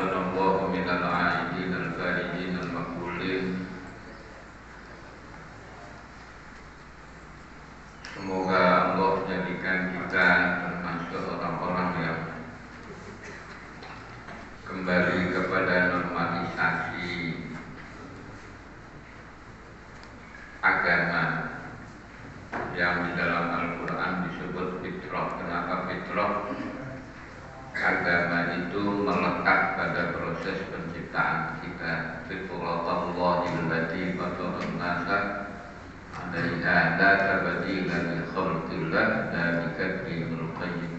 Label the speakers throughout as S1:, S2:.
S1: a'adhanallahu minal a'idin al-faridin al-maqbulin. Semoga Allah jadikan kita termasuk orang-orang yang kembali kepada normalisasi agama yang di dalam Al-Quran disebut fitrah. Kenapa fitrah? Agama itu melekat pada proses penciptaan kita. Fitratullahi allati fataran nasa 'alaiha la tabdila li khalqillah dzalika dinul qayyim.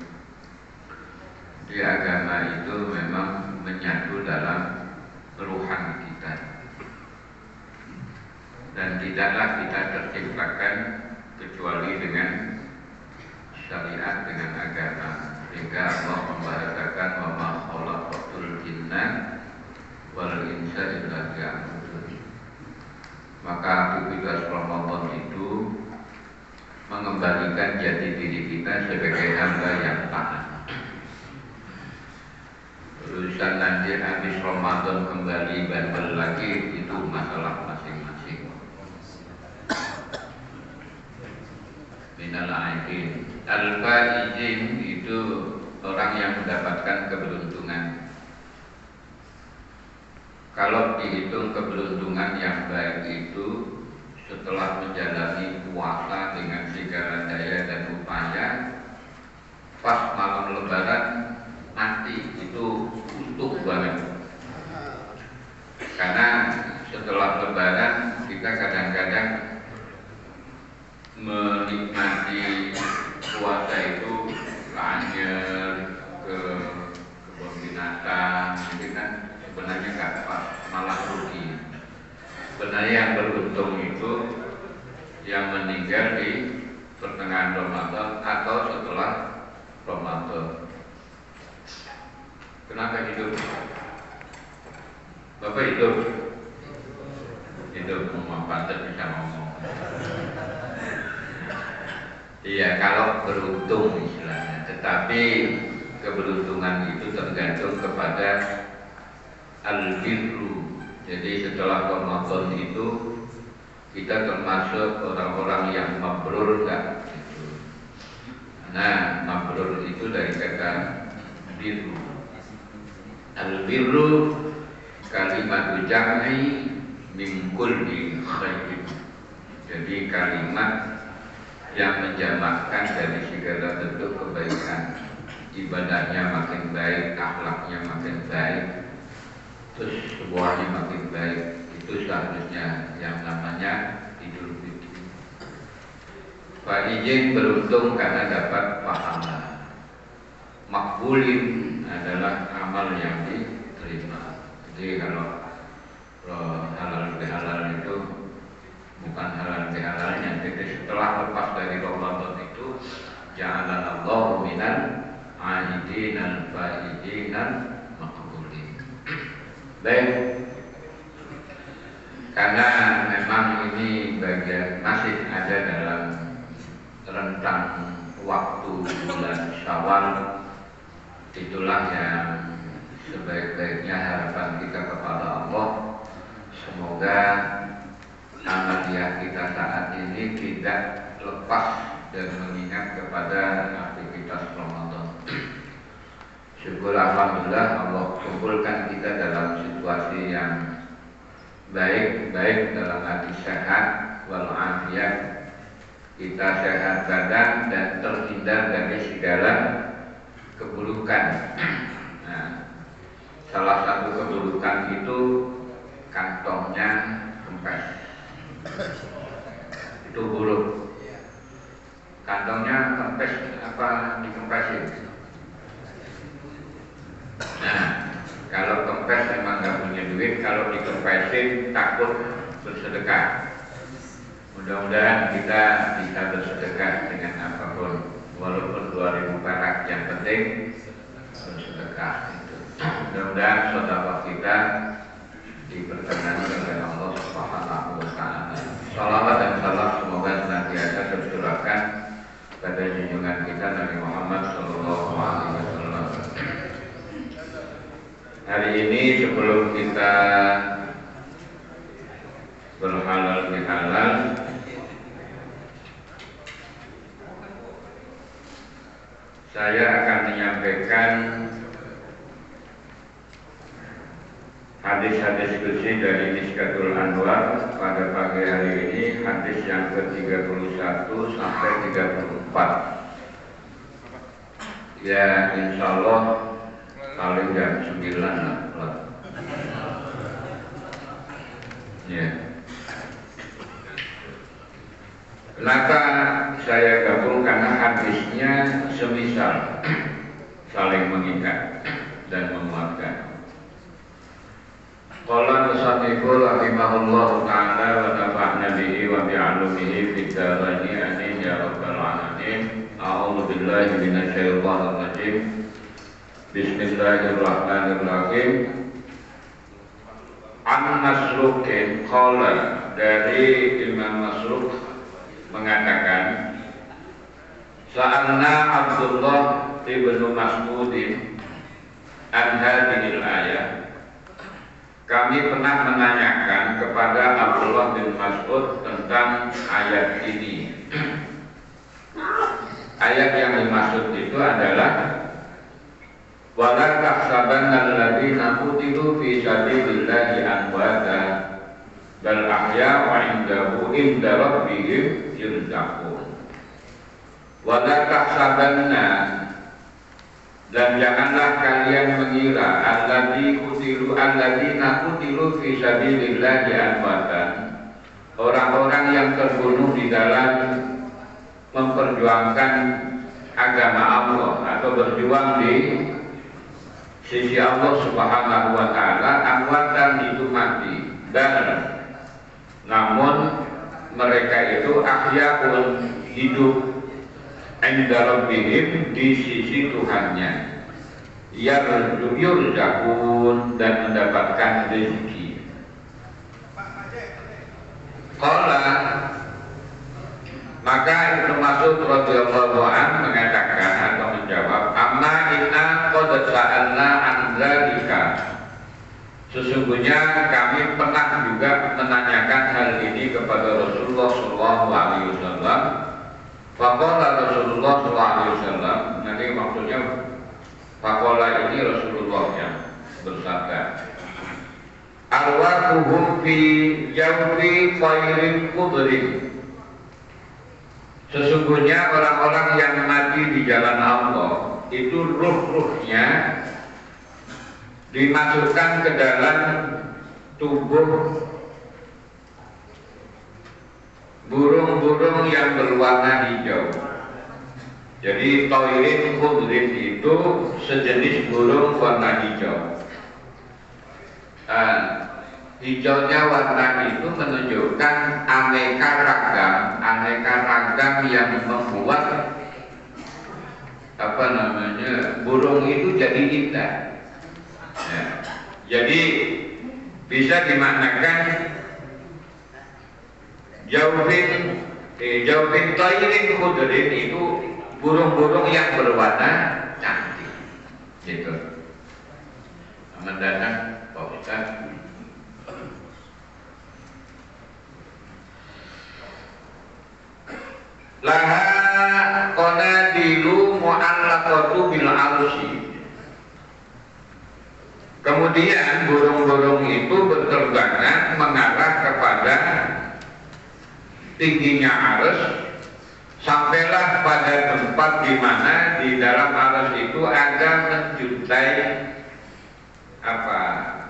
S1: Di agama itu memang menyatu dalam ruhan kita, dan tidaklah kita terciptakan kecuali dengan syariat, dengan agama. Sehingga Allah membahasakan wa ma khalaqatul jinna wal insa illa liya'budun. Maka aktivitas Ramadan itu mengembalikan jati diri kita sebagai hamba yang taat. Urusan nanti habis Ramadan kembali bandel lagi, itu masalah masing-masing. Minal aidin al-faizin itu orang yang mendapatkan keberuntungan. Kalau dihitung keberuntungan yang baik itu setelah menjalani puasa dengan segala daya dan upaya, pas malam Lebaran nanti itu untung banget. Karena setelah Lebaran kita kadang-kadang menikmati puasa itu lanjut ke kebun binatang, itu kan sebenarnya nggak pas, malah rugi. Sebenarnya yang beruntung itu yang meninggal di pertengahan Ramadan atau setelah Ramadan. Kenapa hidup? Bapak hidup? Hidup, mau pantas bisa ngomong. Iya, kalau beruntung istilahnya. Tetapi keberuntungan itu tergantung kepada al-birru. Jadi setelah Ramadan itu kita termasuk orang-orang yang mabrur enggak? Nah, mabrur itu dari kata birru. Al-birru kalimat jam'i min kulli khairin. Jadi kalimat yang menjamakkan dari segala bentuk kebaikan. Ibadahnya makin baik, akhlaknya makin baik, terus semuanya makin baik. Itu seharusnya yang namanya Idul Fitri. Pak Ijin beruntung karena dapat pahala. Makbulin adalah amal yang diterima. Jadi kalau halal bihalal itu bukan halal bihalalnya. Jadi setelah lepas dari Ramadan itu, ja'alallahu minal a'idin al-fa'idin al-maqbulin. Baik, karena memang ini bagian masih ada dalam rentang waktu bulan Syawal, itulah yang sebaik-baiknya harapan kita kepada Allah. Semoga amaliyah kita saat ini tidak lepas dan mengingat kepada aktivitas Ramadan. Syukur alhamdulillah Allah kumpulkan kita dalam situasi yang baik dalam hati sehat walafiat. Kita sehat badan dan terhindar dari segala keburukan. Nah, salah satu keburukan itu kantongnya kempes. Itu buruk. Kantongnya kempes apa dikempesin? Nah, kalau kempes memang nggak punya duit, kalau dikempesin takut bersedekah. Mudah-mudahan kita bisa bersedekah dengan apapun, walaupun 2000 perak, yang penting bersedekah. Mudah-mudahan sedekah kita diperkenankan oleh Allah Subhanahu wa Ta'ala. Salawat dan salam semoga senantiasa tercurahkan pada junjungan kita Nabi Muhammad Sallallahu Alaihi Wasallam. Hari ini sebelum kita berhalal bihalal, saya akan menyampaikan hadis-hadis kursi dari Miskatul Anwar pada pagi hari ini, hadis yang ke-31 sampai 34. Ya, insya Allah paling jam 9 lah. Ya. Kenapa saya gabung? Karena hadisnya semisal, saling mengikat dan menguatkan. Qala musanniful rahimahullahu ta'ala wa nafa'na bihi wa bi'alumihi fid daraini amin ya rabbal alamin. A'udzu billahi minasyaitonir rajim. Bismillahirrahmanirrahim. An Masruqin qala, dari Imam Masruq mengatakan, Sa'alna Abdullah ibnu Mas'udin an hadhil ayah. Kami pernah menanyakan kepada Abdullah bin Mas'ud tentang ayat ini. Ayat yang dimaksud itu adalah wala tahsabanna alladziina qutilu fi sabilillahi amwata bal ahya'u 'inda rabbihim yurzaqun. Wala tahsabanna, dan janganlah kalian mengira alladziina qutilu fi sabilillahi amwatan, orang-orang yang terbunuh di dalam memperjuangkan agama Allah atau berjuang di sisi Allah Subhanahu wa ta'ala, amwatan itu mati, dan namun mereka itu ahya'un, hidup, 'inda rabbihim, di sisi Tuhannya, yurzaqun, dan mendapatkan rezeki. Qala, maka Ibnu Mas'ud radhiyallahu anhu mengatakan atau menjawab, amma inna qad sa'alna an dzalika, sesungguhnya kami pernah juga menanyakan hal ini kepada Rasulullah sallallahu alaihi wasallam. Faqala Rasulullah sallallahu alaihi wasallam, nanti maksudnya faqala ini Rasulullah yang bersabda, arwahuhum fi jawfi khairin qudrin, sesungguhnya orang-orang yang mati di jalan Allah itu ruh-ruhnya dimasukkan ke dalam tubuh burung-burung yang berwarna hijau. Jadi toirin khudrin itu sejenis burung warna hijau. Hijaunya warna itu menunjukkan aneka ragam yang membuat burung itu jadi indah. Ya. Jadi bisa dimaknakan jawfin toirin khudrin itu burung-burung yang berwarna cantik. Gitu. Mendadak Pak Ustaz. Laha qanadilu mu'allaqatu bil arsi. Kemudian burung-burung itu berterbangan mengarah kepada tingginya arsy, sampailah pada tempat di mana di dalam arsy itu ada menjuntai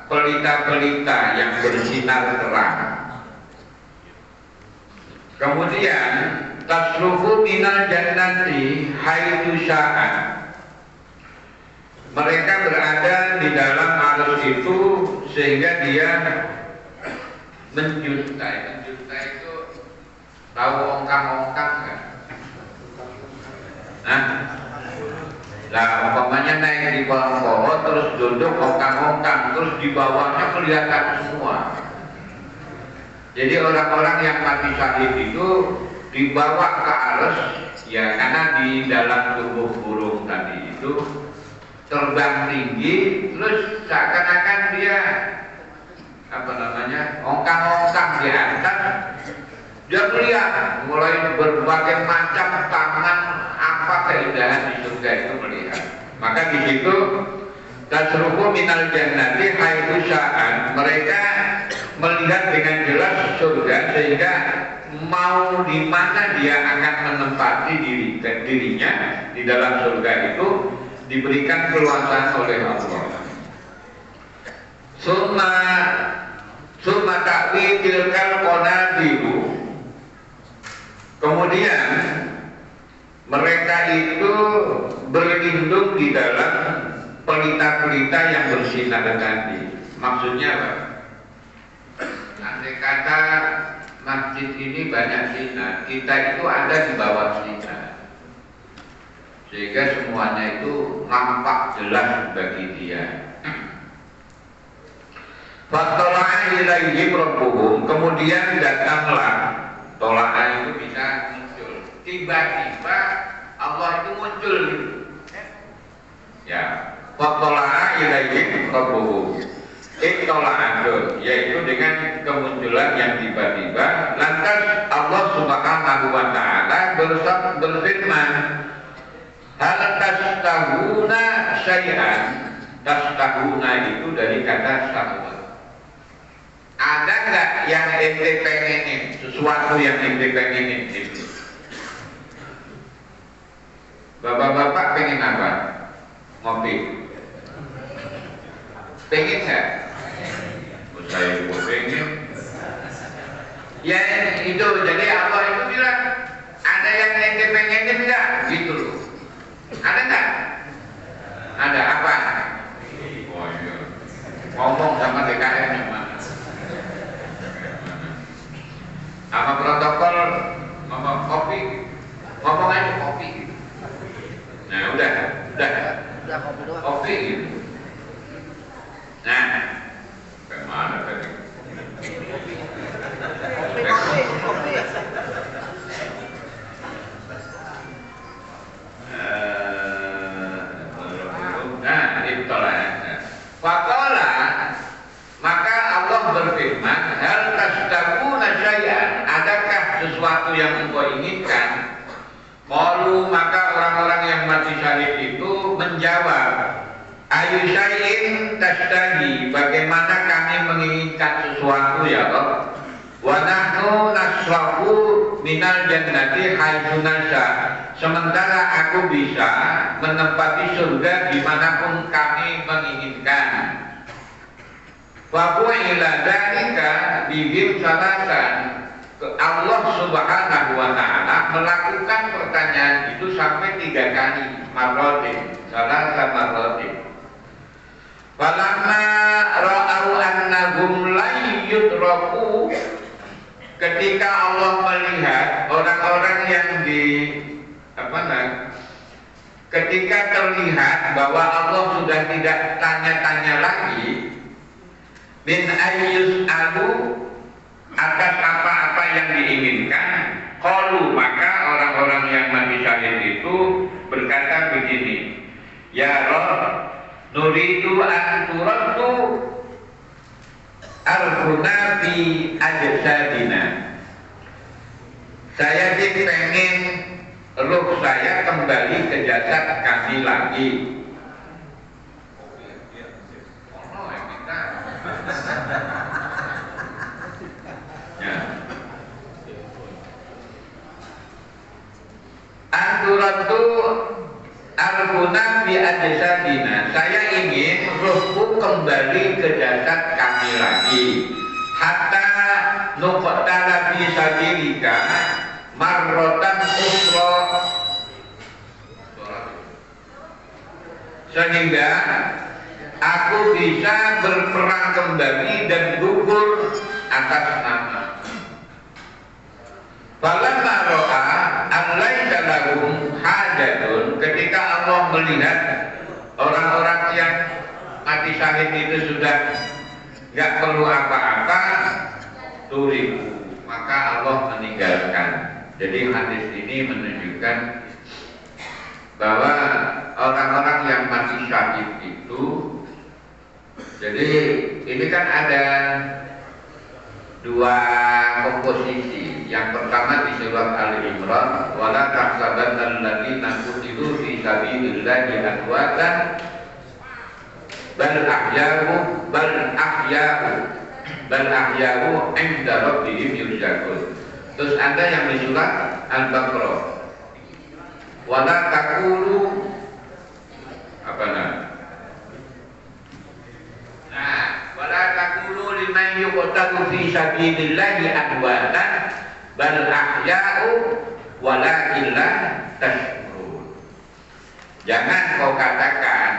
S1: pelita-pelita yang bersinar terang. Kemudian tasrufu minal jannati haitsu sya'at, mereka berada di dalam arus itu sehingga dia menjuntai itu, tahu ongkang-ongkang kan? Nah, umpamanya naik di pohon terus duduk ongkang-ongkang, terus di bawahnya kelihatan semua. Jadi orang-orang yang mati syahid itu dibawa ke arus, ya, karena di dalam tubuh burung tadi itu terbang tinggi, terus seakan-akan dia ongkang-ongkang di atas. Dia melihat mulai berbagai macam taman, apa keindahan di surga itu melihat. Maka di situ tasrufu minal jannati haitsu sya'an, mereka melihat dengan jelas surga sehingga mau di mana dia akan menempati dirinya di dalam surga itu diberikan keluasan oleh Allah. Summa ta'wi tilkal qanadiru. Kemudian mereka itu berlindung di dalam pelita-pelita yang bersinar tadi. Maksudnya apa? Andai kata masjid ini banyak sinar, kita itu ada di bawah sinar, sehingga semuanya itu nampak jelas bagi dia. Fattala'a ilaihim rabbuhum, kemudian datanglah. Tola'ah itu bisa muncul, tiba-tiba Allah itu muncul gitu. Ya, fattala'a ilaihim rabbuhum, ittola'adun, yaitu dengan kemunculan yang tiba-tiba. Lantas Allah Subhanahu wa ta'ala berfirman, hal tastahuna syai'an. Tastahuna itu dari kata sahun. Ada nggak yang ente pengenin, sesuatu yang ente pengenin itu? Bapak-bapak pengen apa? Ngopi? Pengen nggak? Saya juga pengen. Ya itu, jadi Allah itu bilang ada yang ente pengenin nggak? Gitu loh. Ada nggak? Ada apa? Oh iya. Ngomong sama DKM yang mana? Sama protokol ngomong kopi, ngomong aja kopi. Nah udah kopi doang. Kopi gitu. Nah, kemana tadi? Kopi. Nah, itulah. Faqala, maka Allah berfirman, hal tastabuna syai'an, adakah sesuatu yang engkau inginkan? Qalu, maka orang-orang yang mati syahid itu menjawab, ayu syai'in tastahi, bagaimana kami menginginkan sesuatu ya Allah? Wa nahnu nasrafu minal jannati haitsu nasha, sementara aku bisa menempati surga dimanapun kami menginginkan. Wa ila dzalika bihim salatan, Allah Subhanahu wa ta'ala melakukan pertanyaan itu sampai 3 kali, marrotin, marrotin. Falamma ra'au annahum la yudraku, ketika Allah melihat orang-orang yang ketika terlihat bahwa Allah sudah tidak tanya-tanya lagi, min ayyus alu, atas apa-apa yang diinginkan, qalu, maka orang-orang yang mati syahid itu berkata begini, ya Rabb, nuridu an turaddu arhuna fi ajsadina, saya sih pengen ruh saya kembali ke jasad kami lagi. Anturatu arhuna bi ajsadina, saya ingin ruhku kembali ke jasad kami lagi. Hatta nuqtala fi sabilika marrotan ukhra, sehingga aku bisa berperang kembali dan gugur atas nama. Falamma ra'a allaisa lahum hajatun, ketika Allah melihat orang-orang yang mati syahid itu sudah nggak perlu apa-apa, turiku, maka Allah meninggalkan. Jadi hadis ini menunjukkan bahwa orang-orang yang mati mati syahid itu, jadi ini kan ada dua komposisi. Yang pertama di surat Al-Imran, wala tahsabanna alladziina qutilu fi sabilillahi amwatan bal ahya'u 'inda rabbihim yurzaqun. Terus ada yang di surat Al-Baqarah, wala taqulu apa wala taqulu liman yuqtalu fi sabilillahi amwatan bal ahya'u walakin la tashkurun. Jangan kau katakan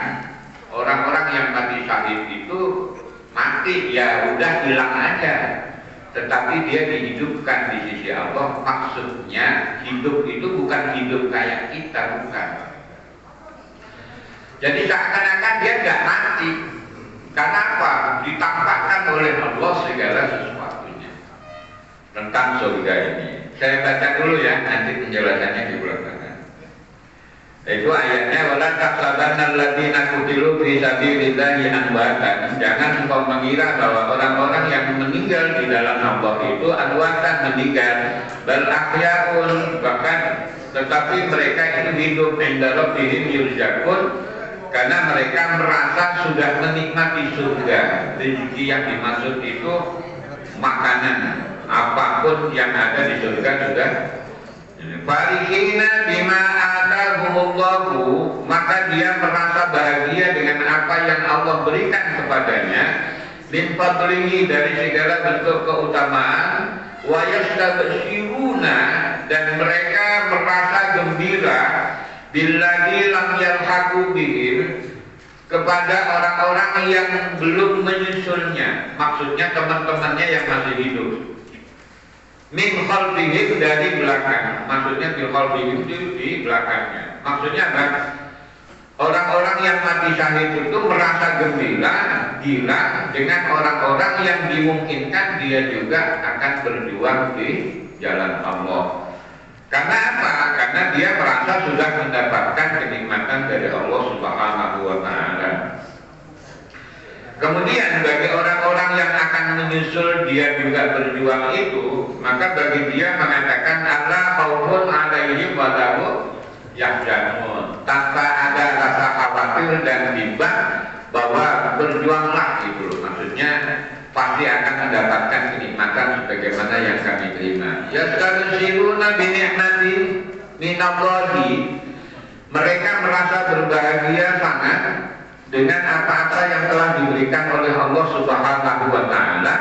S1: orang-orang yang mati syahid itu mati ya udah hilang aja, tetapi dia dihidupkan di sisi Allah. Maksudnya hidup itu bukan hidup kayak kita, bukan. Jadi seakan-akan dia nggak mati. Karena apa? Ditampakkan oleh Allah segala sesuatunya tentang surga ini. Saya baca dulu ya, nanti penjelasannya di belakang. Itu ayatnya, wala tahsabanna alladziina qutilu fi sabilillahi amwatan. Jangan engkau mengira bahwa orang-orang yang meninggal di dalam Allah itu amwatan, meninggal, bal ahya'un, bahkan tetapi mereka itu hidup, inda rabbihim yurzaqun, karena mereka merasa sudah menikmati surga. Rezeki yang dimaksud itu makanan, apapun yang ada di surga sudah. Farihina bima atahumullahu, maka dia merasa bahagia dengan apa yang Allah berikan kepadanya, min fadlihi, dari segala bentuk keutamaan, wa yastabshiruna, dan mereka merasa gembira, billadzi lam yalhaqu bihim, kepada orang-orang yang belum menyusulnya, maksudnya teman-temannya yang masih hidup. Min khalfihim, dari belakang, maksudnya min khalfihim di belakangnya. Maksudnya apa? Orang-orang yang mati syahid itu merasa gembira dengan orang-orang yang dimungkinkan dia juga akan berjuang di jalan Allah. Karena apa? Karena dia merasa sudah mendapatkan kenikmatan dari Allah Subhanahu wa Ta'ala. Kemudian bagi orang-orang yang akan menyusul dia juga berjuang itu, maka bagi dia mengatakan Allah khaufun 'alaihim wa lahum yahzanun, tanpa ada rasa khawatir dan bimbang bahwa berjuanglah itu. Maksudnya pasti akan mendapatkan kenikmatan sebagaimana yang kami terima. Yastabshiruna bi ni'matin minallahi, mereka merasa berbahagia sangat dengan apa-apa yang telah diberikan oleh Allah Subhanahu wa Ta'ala,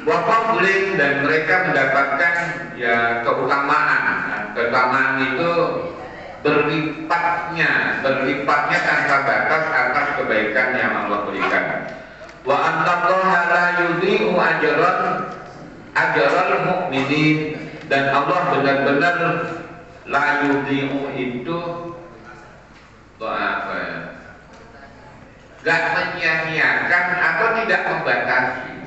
S1: wa fadlin, dan mereka mendapatkan ya keutamaan. Keutamaan itu berlipatnya tanpa batas atas kebaikan yang Allah berikan. Wa annallaha la yudhi'u ajral mu'minin, dan Allah benar-benar la yudhi'u itu apa ya? Gak menyia-nyiakan atau tidak membatasi,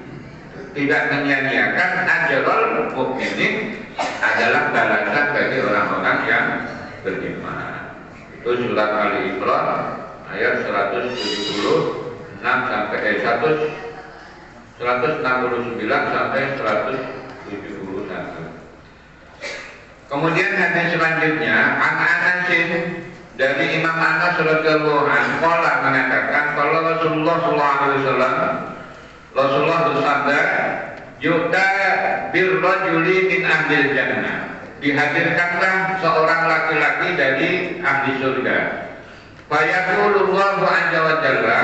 S1: tidak menyia-nyiakan ajrul mukminin, adalah balasan bagi orang-orang yang beriman. Itu surat Ali Imran ayat 179 sampai 169 sampai 171. Kemudian hadis selanjutnya, Anasin, dari Imam Anas radhiyallahu anhu mengatakan kalau Rasulullah sallallahu alaihi wasallam, Rasulullah bersabda, yu'ta birrajuli min ahlil jannah, dihadirkanlah seorang laki-laki dari ahli surga. Fa yaqulullahu azza wa jalla,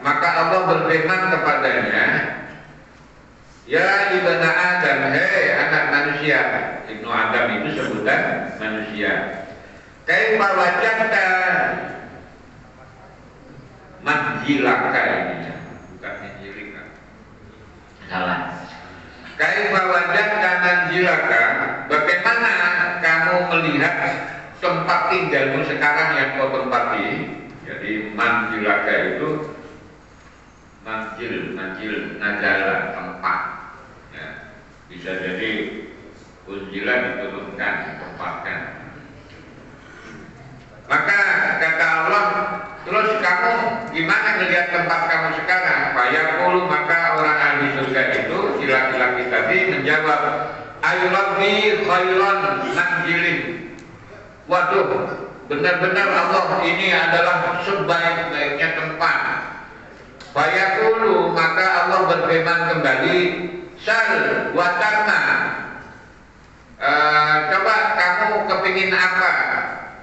S1: maka Allah berfirman kepadanya, ya ibna Adam, hei anak manusia. Ibnu Adam itu sebutan manusia. Kaifa wajadta manjilaka, ini bukan manjilika, salah. Kaifa wajadta manjilaka, bagaimana kamu melihat tempat tinggalmu sekarang yang kau tempati. Jadi manjilaka itu manjil nazala, tempat ya. Bisa jadi unjilan, diturunkan, ditempatkan. Maka kata Allah, terus melihat tempat kamu sekarang. Fayaqulu, maka orang ahli surga itu, si laki-laki tadi menjawab, ayu rabbi khairan manzilin. Waduh, benar-benar Allah ini adalah sebaik-baiknya tempat. Fayaqulu, maka Allah berfirman kembali, sal watarna. Coba kamu kepingin apa?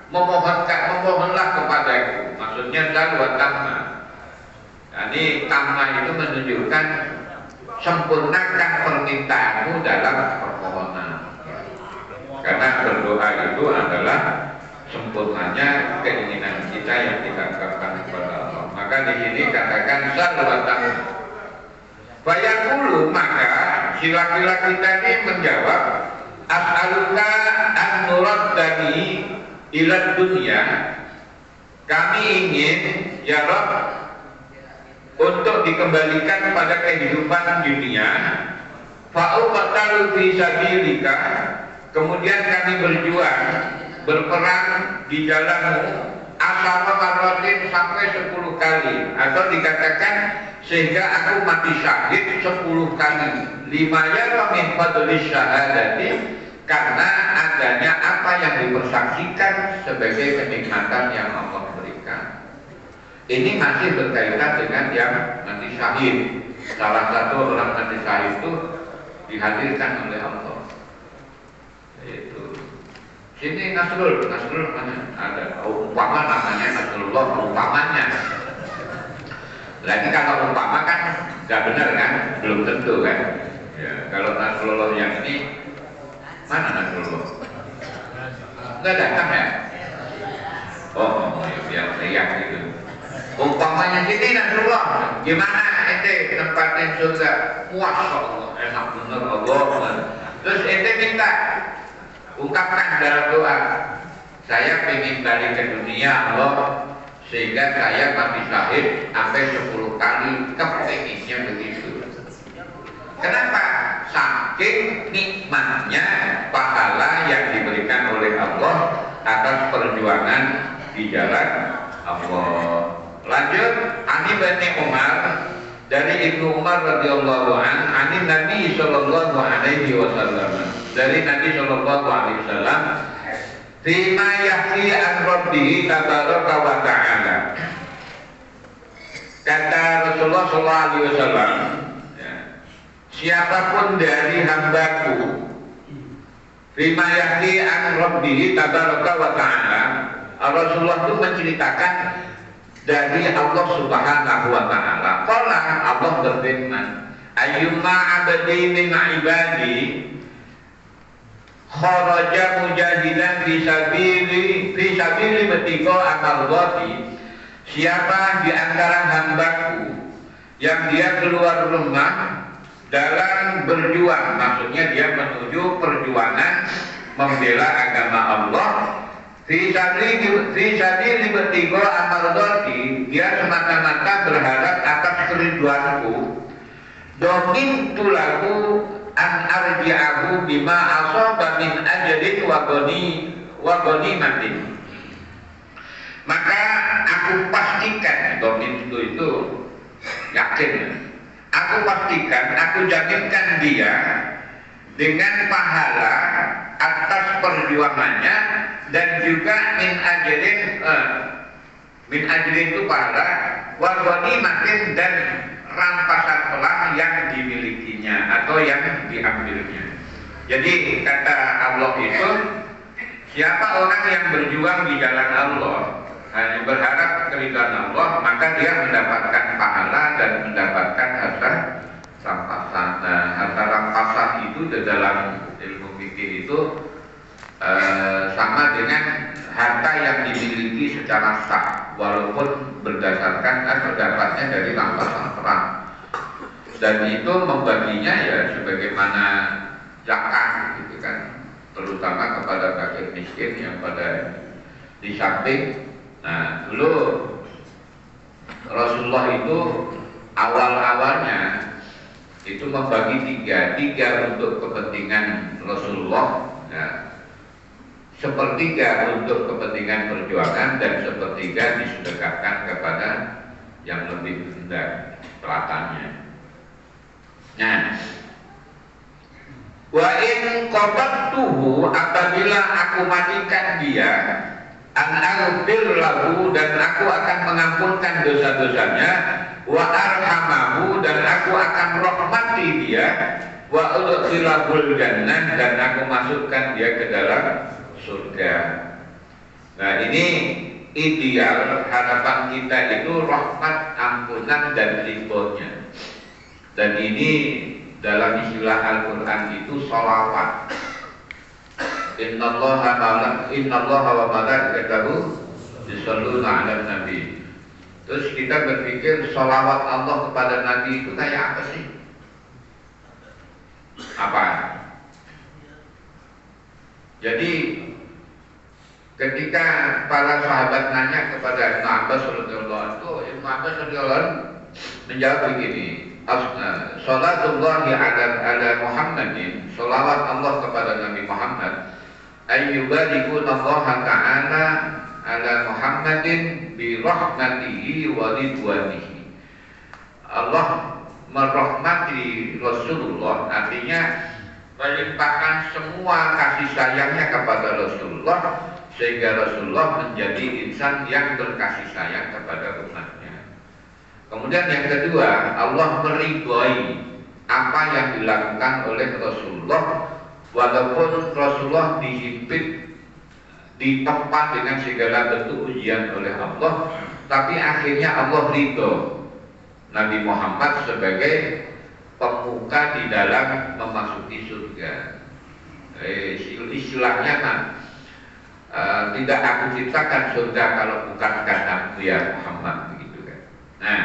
S1: Memohonlah kepadaku. Maksudnya sal watarna. Ini tamna itu menunjukkan sempurnakan permintaanmu dalam permohonan. Karena berdoa itu adalah sempurnanya keinginan kita yang dikatakan kepada Allah. Maka di sini katakan salawatan. Fayaqulu, maka si laki-laki tadi menjawab, as'aluka an nuraddani ila dunya. Kami ingin ya Rabb untuk dikembalikan pada kehidupan dunia. Fa'uqatalu fi sabilika, kemudian kami berjuang, berperang di jalanmu, asara marratin, sampai 10 kali, atau dikatakan sehingga aku mati syahid 10 kali. Lima yara min fadlis syahadati, karena adanya apa yang dipersaksikan sebagai kenikmatan yang Allah berikan. Ini masih berkaitan dengan yang mati syahid. Salah satu orang mati syahid itu dihadirkan oleh Allah. Itu sini Nasrul mana ada umpama namanya Nasrullah, umpamanya. Lagi kalau umpama kan nggak benar kan, belum tentu kan. Ya, kalau Nasrullah yang ini mana Nasrullah? Nggak datang ya? Oh, ya biar teriak gitu. Umpamanya sini Nasrullah, gimana ente tempatin surga? Masya Allah, enak bener Allah. Terus ente minta, ungkapkan dalam doa, saya ingin balik ke dunia Allah, sehingga saya mati syahid sampai 10 kali, kepinginnya begitu. Kenapa? Saking nikmatnya pahala yang diberikan oleh Allah atas perjuangan di jalan Allah. Lanjut, Ani bin Umar, dari Ibnu Umar radhiyallahu an, Nabi sallallahu alaihi wasallam, dari Nabi sallallahu alaihi wasallam, fima yahki an rabbihi tabaraka wa ta'ala. Kata Rasulullah sallallahu alaihi wasallam, siapapun dari hambaku, fima yahki an rabbihi tabaraka wa ta'ala, Rasulullah itu menceritakan dari Allah Subhanahu wa ta'ala. Qala, Allah berfirman, ayyuma abdi min ibadi kharaja mujahidan fi sabili betiqa amardati, siapa di antara hambaku yang dia keluar rumah dalam berjuang, maksudnya dia menuju perjuangan membela agama Allah, fi sabili betiqa amardati, dia semata-mata berharap atas keriduanku, domin tulaku an arji'ahu bima asaba min ajrin wa ghanimatin. Maka aku pastikan, domin itu yakin, aku pastikan, aku jaminkan dia dengan pahala atas perjuangannya, dan juga min ajrin itu pahala, wa ghanimatin, dan rampasan perang yang dimilikinya atau yang diambilnya. Jadi kata Allah itu, siapa orang yang berjuang di jalan Allah, hanya berharap keridhaan Allah, maka dia mendapatkan pahala dan mendapatkan harta rampasan. Nah, harta rampasan itu di dalam ilmu fikih itu sama dengan harta yang dimiliki secara sah, walaupun berdasarkan terdapatnya dari rampasan perang. Dan itu membaginya ya sebagaimana zakat gitu kan, terutama kepada fakir miskin yang pada di samping. Nah, dulu Rasulullah itu awal-awalnya itu membagi tiga untuk kepentingan Rasulullah, ya, sepertiga untuk kepentingan perjuangan, dan sepertiga disedekahkan kepada yang lebih rendah telatannya. Nah, wa in qabattuhu, apabila aku matikan dia, an aghfir lahu, dan aku akan mengampunkan dosa-dosanya, wa arhamahu, dan aku akan rahmati dia, wa udkhilahul jannah, dan aku masukkan dia ke dalam surga. Nah, ini ideal harapan kita itu rahmat, ampunan, dan ridhonya. Dan ini dalam istilah Al-Quran itu sholawat. Innallaha wa malaikatahu yusholluna 'alan nabi. Terus kita berpikir sholawat Allah kepada Nabi itu kayak apa sih? Apa? Jadi ketika para sahabat nanya kepada Ibnu Abbas radhiyallahu anhu, Ibnu Abbas radhiyallahu anhu menjawab begini, Salatullahi ala Muhammadin, salawat Allah kepada Nabi Muhammad, ayyubarikunallaha ta'ala ala Muhammadin bi rahmatihi wa ridwanihi. Allah merahmati Rasulullah, artinya melimpahkan semua kasih sayangnya kepada Rasulullah, sehingga Rasulullah menjadi insan yang berkasih sayang kepada umatnya. Kemudian yang kedua, Allah meridhoi apa yang dilakukan oleh Rasulullah, walaupun Rasulullah dihimpit, ditempa dengan segala bentuk ujian oleh Allah, tapi akhirnya Allah ridho Nabi Muhammad sebagai pemuka di dalam memasuki surga. Istilahnya tidak aku ciptakan surga kalau bukan karena ya Muhammad, begitu kan. Nah,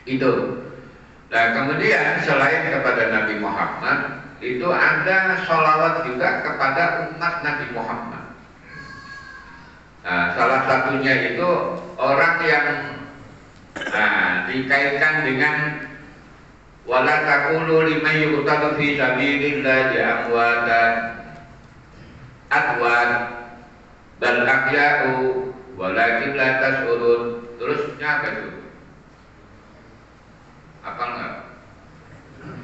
S1: itu. Nah, kemudian selain kepada Nabi Muhammad, itu ada sholawat juga kepada umat Nabi Muhammad. Nah, salah satunya itu orang yang dikaitkan dengan wala taqulu liman yuqtalu fi sabilillahi amwatan atwan bal ahya'u walakin la tash'urun. Terusnya apa itu? Apa enggak?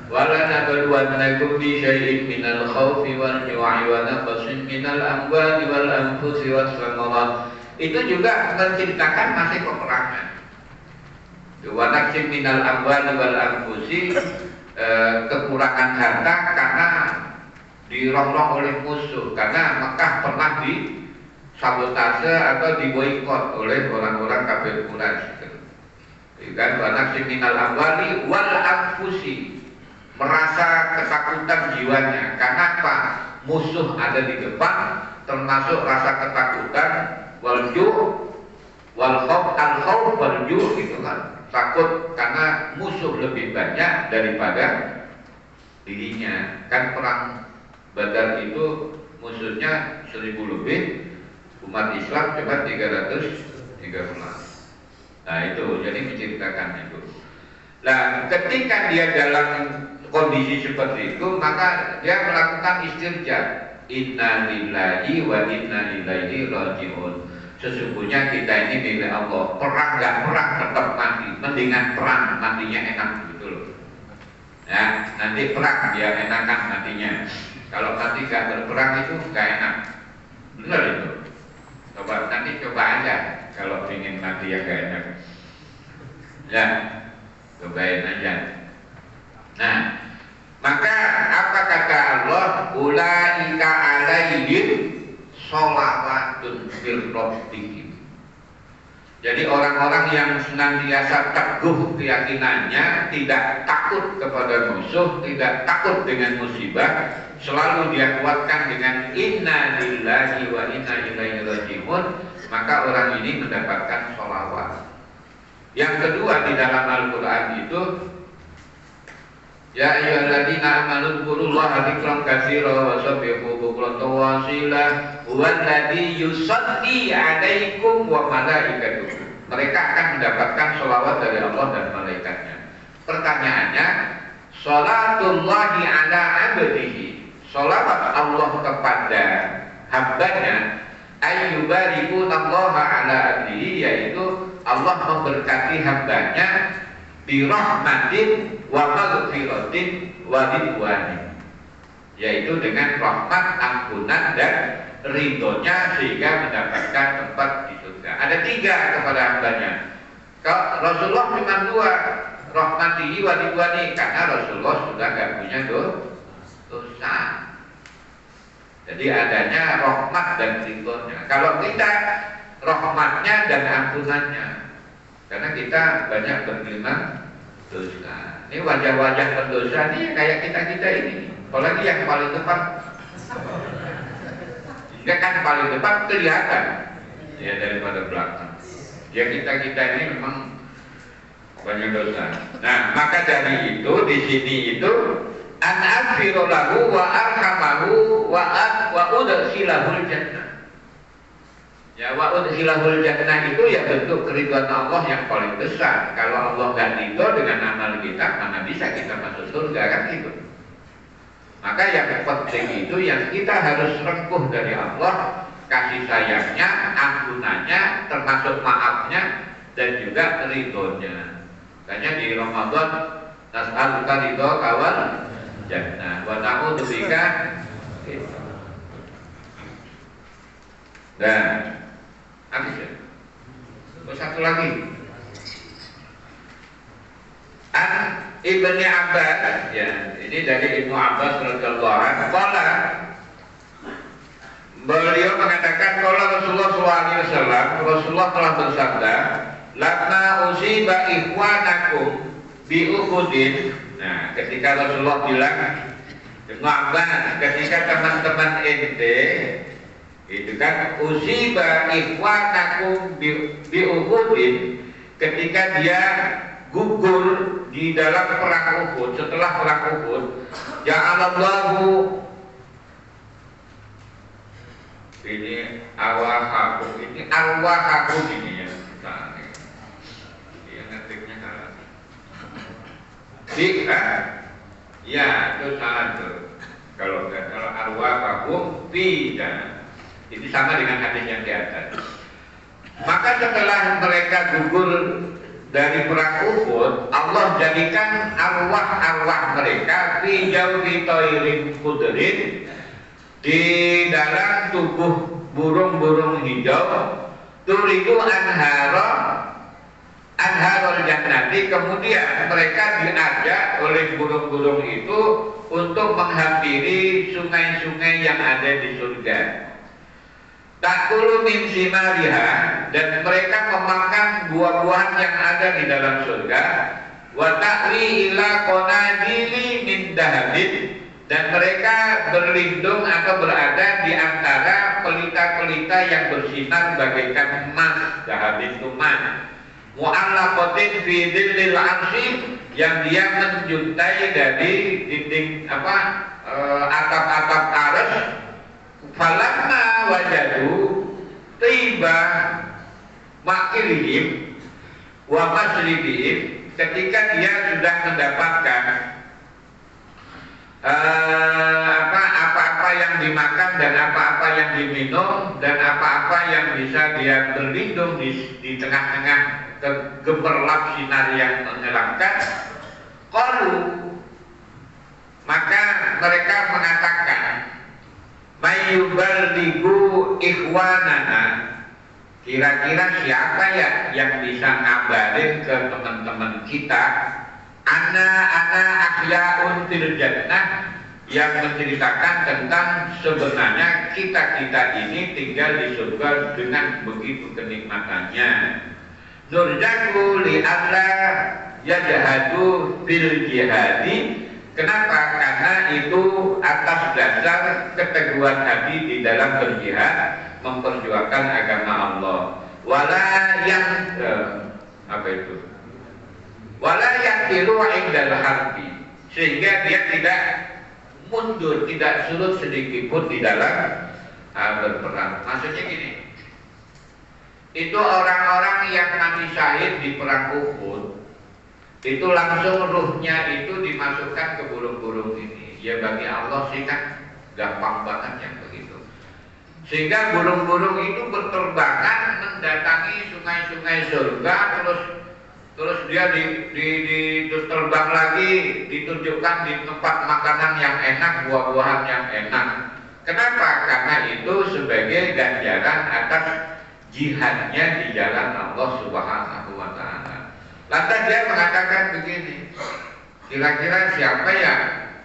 S1: Wala nabluwannakum bi syai'in minal khawfi wal ju'i wa naqsin minal amwali wal anfusi was samarat. Itu juga menceritakan masih peperangan. Wa naqsin minal amwali wal anfusi, kekurangan harta karena dirongrong oleh musuh, karena Mekah pernah disabotase atau diboikot oleh orang-orang kafir Quraisy. Kan wa naqsin minal amwali wal anfusi, merasa ketakutan jiwanya. Karena apa? Musuh ada di depan, termasuk rasa ketakutan, wal ju' wal khauf, al khauf wal ju' gitu kan. Takut karena musuh lebih banyak daripada dirinya. Kan perang Badar itu musuhnya 1000 lebih, umat Islam cuma 313. Nah itu, jadi menceritakan itu. Nah, ketika dia dalam kondisi seperti itu, maka dia melakukan istirja. Inna lillahi wa inna ilaihi raji'un. Sesungguhnya kita ini milik Allah. Perang gak perang tetap mati. Mendingan perang, matinya enak gitu loh. Ya, nanti perang dia enakan matinya. Kalau mati gak berperang itu gak enak. Benar itu. Nanti coba aja kalau ingin mati yang gak enak. Ya, cobain aja. Nah, maka apa kata Allah? Ulaika alaihim sholawatun fil rabbihim. Jadi orang-orang yang senantiasa teguh keyakinannya, tidak takut kepada musuh, tidak takut dengan musibah, selalu dia kuatkan dengan inna lillahi wa inna ilaihi raji'un, maka orang ini mendapatkan sholawat. Yang kedua di dalam Al-Quran itu, ya ayyuhalladzina amanu dzkurullaha dzikran katsiran wa sabbihu bukratan wa asila huwallazi yusalli 'alaikum wa malaikatuhu. Mereka akan mendapatkan sholawat dari Allah dan malaikatnya. Pertanyaannya, sholatullahi ala abdihi, sholawat Allah kepada hambanya, ayyubariku nallaha ala abdihi, yaitu Allah memberkati hambanya bi rahmatin wa maghfiratin wa ridwanin, yaitu dengan rahmat, ampunan dan ridhonya sehingga mendapatkan tempat di surga. Ada 3 kepada hambanya. Rasulullah cuma 2, rahmatihi wa ridwani, karena Rasulullah sudah gak punya dosa. Jadi adanya rahmat dan ridhonya. Kalau kita rahmatnya dan ampunannya, karena kita banyak bergelimang dosa. Ini wajah-wajah pendosa ini kayak kita ini. Apalagi yang paling depan, dia kan paling depan kelihatan ya daripada belakang. Ya kita ini memang banyak dosa. Nah, maka dari itu di sini itu an aghfiru lahu wa arhamahu wa udkhilahul jannah. Ya, wa udkhilahul jannah itu ya bentuk keridhaan Allah yang paling besar. Kalau Allah nggak ridho dengan amal kita, mana bisa kita masuk surga, kan gitu. Maka yang penting itu yang kita harus rengkuh dari Allah, kasih sayangnya, ampunannya, termasuk maafnya, dan juga ridhonya. Makanya di Ramadan nas'aluka ridho kawal jannah wa na'udzubika gitu. Dan habis ya. Satu lagi. An Ibnu Abbas, ya, ini dari Ibnu Abbas radhiyallahu anhu, qala, beliau mengatakan qala Rasulullah SAW, Rasulullah telah bersabda, "Lamma usiba ikhwanakum bi Uhudin." Nah, ketika Rasulullah bilang, Ibnu Abbas, ketika teman-teman ente itu kan usiba ikhwanakum bi Uhudin, ketika dia gugur di dalam perang Uhud, setelah perang Uhud, ja'alallahu, ini arwahakum, ini arwahakum ini ya, yang ngetiknya salah. Ya itu salah tuh. Kalau arwahakum tidak. Ini sama dengan hadis yang di atas. Maka setelah mereka gugur dari perang Uhud, Allah jadikan arwah-arwah mereka fi jawfi tayrin khudrin, di dalam tubuh burung-burung hijau, turidu anharul jannati, kemudian mereka diajak oleh burung-burung itu untuk menghampiri sungai-sungai yang ada di surga. Takulu min simariha, dan mereka memakan buah-buahan yang ada di dalam surga. Wa ta'wi ila qanadili min dahabin, dan mereka berlindung atau berada di antara pelita-pelita yang bersinar bagaikan emas. Dahabin itu emas. Mu'allaqatin fi dhillil 'arsy, yang dia menjuntai dari dinding atap-atap arsy. Falamma wajadu tiba makilihim wa masribihim, ketika dia sudah mendapatkan apa-apa yang dimakan dan apa-apa yang diminum dan apa-apa yang bisa dia berlindung di tengah-tengah gemerlap sinar yang menyelamkan, qalu, maka mereka mengatakan, mayyuballighu ikhwanana, kira-kira siapa ya yang bisa ngabarin ke teman-teman kita, ana ahyaun fil jannah, yang menceritakan tentang sebenarnya kita ini tinggal di surga dengan begitu kenikmatannya. Nurjaku li alla yajhadu bil jihadi. Kenapa? Karena itu atas dasar keteguhan hati di dalam berjihad, memperjuangkan agama Allah. Wala yang wala yang tiru indal harbi, sehingga dia tidak mundur, tidak surut sedikit pun di dalam berperang. Maksudnya gini, itu orang-orang yang mati syahid di perang Uhud, itu langsung ruhnya itu dimasukkan ke burung-burung ini. Ya bagi Allah sih kan gampang banget yang begitu. Sehingga burung-burung itu berterbangan mendatangi sungai-sungai surga, terus dia terus terbang lagi, ditunjukkan di tempat makanan yang enak, buah-buahan yang enak. Kenapa? Karena itu sebagai ganjaran atas jihadnya di jalan Allah Subhanahu wa Ta'ala. Lantas dia mengatakan begini, kira-kira siapa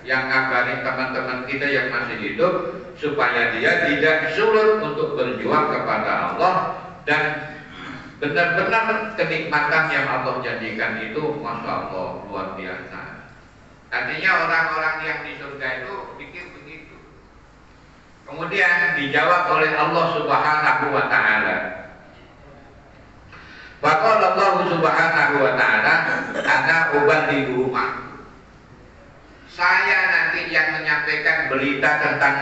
S1: yang ngabarin teman-teman kita yang masih hidup supaya dia tidak sulit untuk berjuang kepada Allah, dan benar-benar kenikmatan yang Allah janjikan itu Masya Allah luar biasa. Artinya orang-orang yang di surga itu pikir begitu. Kemudian dijawab oleh Allah Subhanahu wa Ta'ala. Faqala Allah Subhanahu wa Ta'ala, ana uballighu. Saya nanti yang menyampaikan berita tentang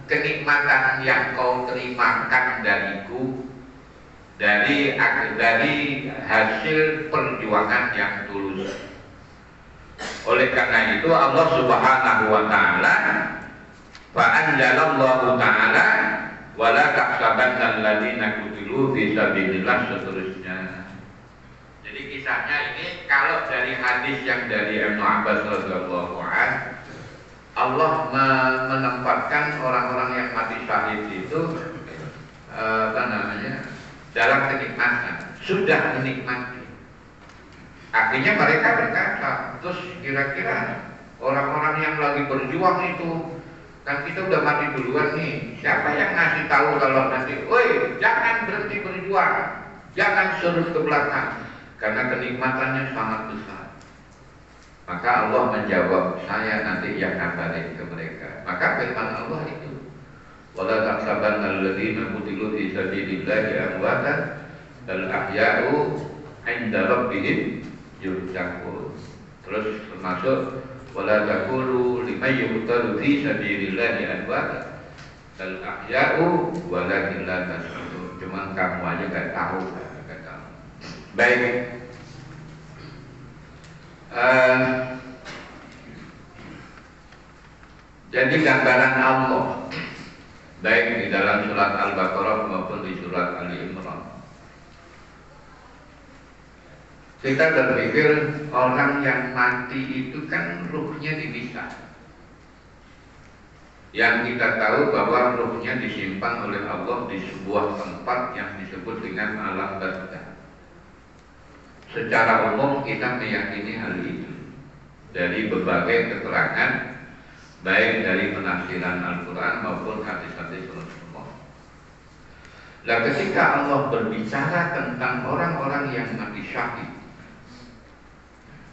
S1: kenikmatan yang kau terimakan dariku, dari hasil perjuangan yang tulus. Oleh karena itu Allah Subhanahu wa Ta'ala fa anzalallahu ta'ala wala tahsabanna alladziina qutilu fi sabilillah, seterusnya. Jadi kisahnya ini kalau dari hadis yang dari Ibnu Abbas radhiyallahu anhu, Allah menempatkan orang-orang yang mati syahid itu dalam kenikmatan, sudah menikmati. Artinya mereka berkata, terus kira-kira orang-orang yang lagi berjuang itu, kan kita udah mati duluan nih, siapa yang ngasih tahu kalau nanti, woi jangan berhenti berjuang, jangan surut ke belakang, karena kenikmatannya sangat besar. Maka Allah menjawab, saya nanti yang ngabarin ke mereka. Maka firman Allah itu, wala tahsabanna alladziina qutilu fi sabilillahi amwatan bal ahya'u 'inda rabbihim yurzaqun. Terus termasuk wala taqulu liman yuqtalu fi sabilillahi amwatan bal ahya'u walakin la tash'urun. Cuman kamu aja enggak tahu, kata kamu. Baik. Jadi gambaran Allah baik di dalam surat Al-Baqarah maupun di surat Ali Imran, kita berpikir orang yang mati itu kan ruhnya dipisah. Yang kita tahu bahwa ruhnya disimpan oleh Allah di sebuah tempat yang disebut dengan alam barzakh. Secara umum kita meyakini hal itu dari berbagai keterangan, baik dari penafsiran Al-Quran maupun hadis-hadis Rasulullah. Nah, ketika Allah berbicara tentang orang-orang yang mati syahid,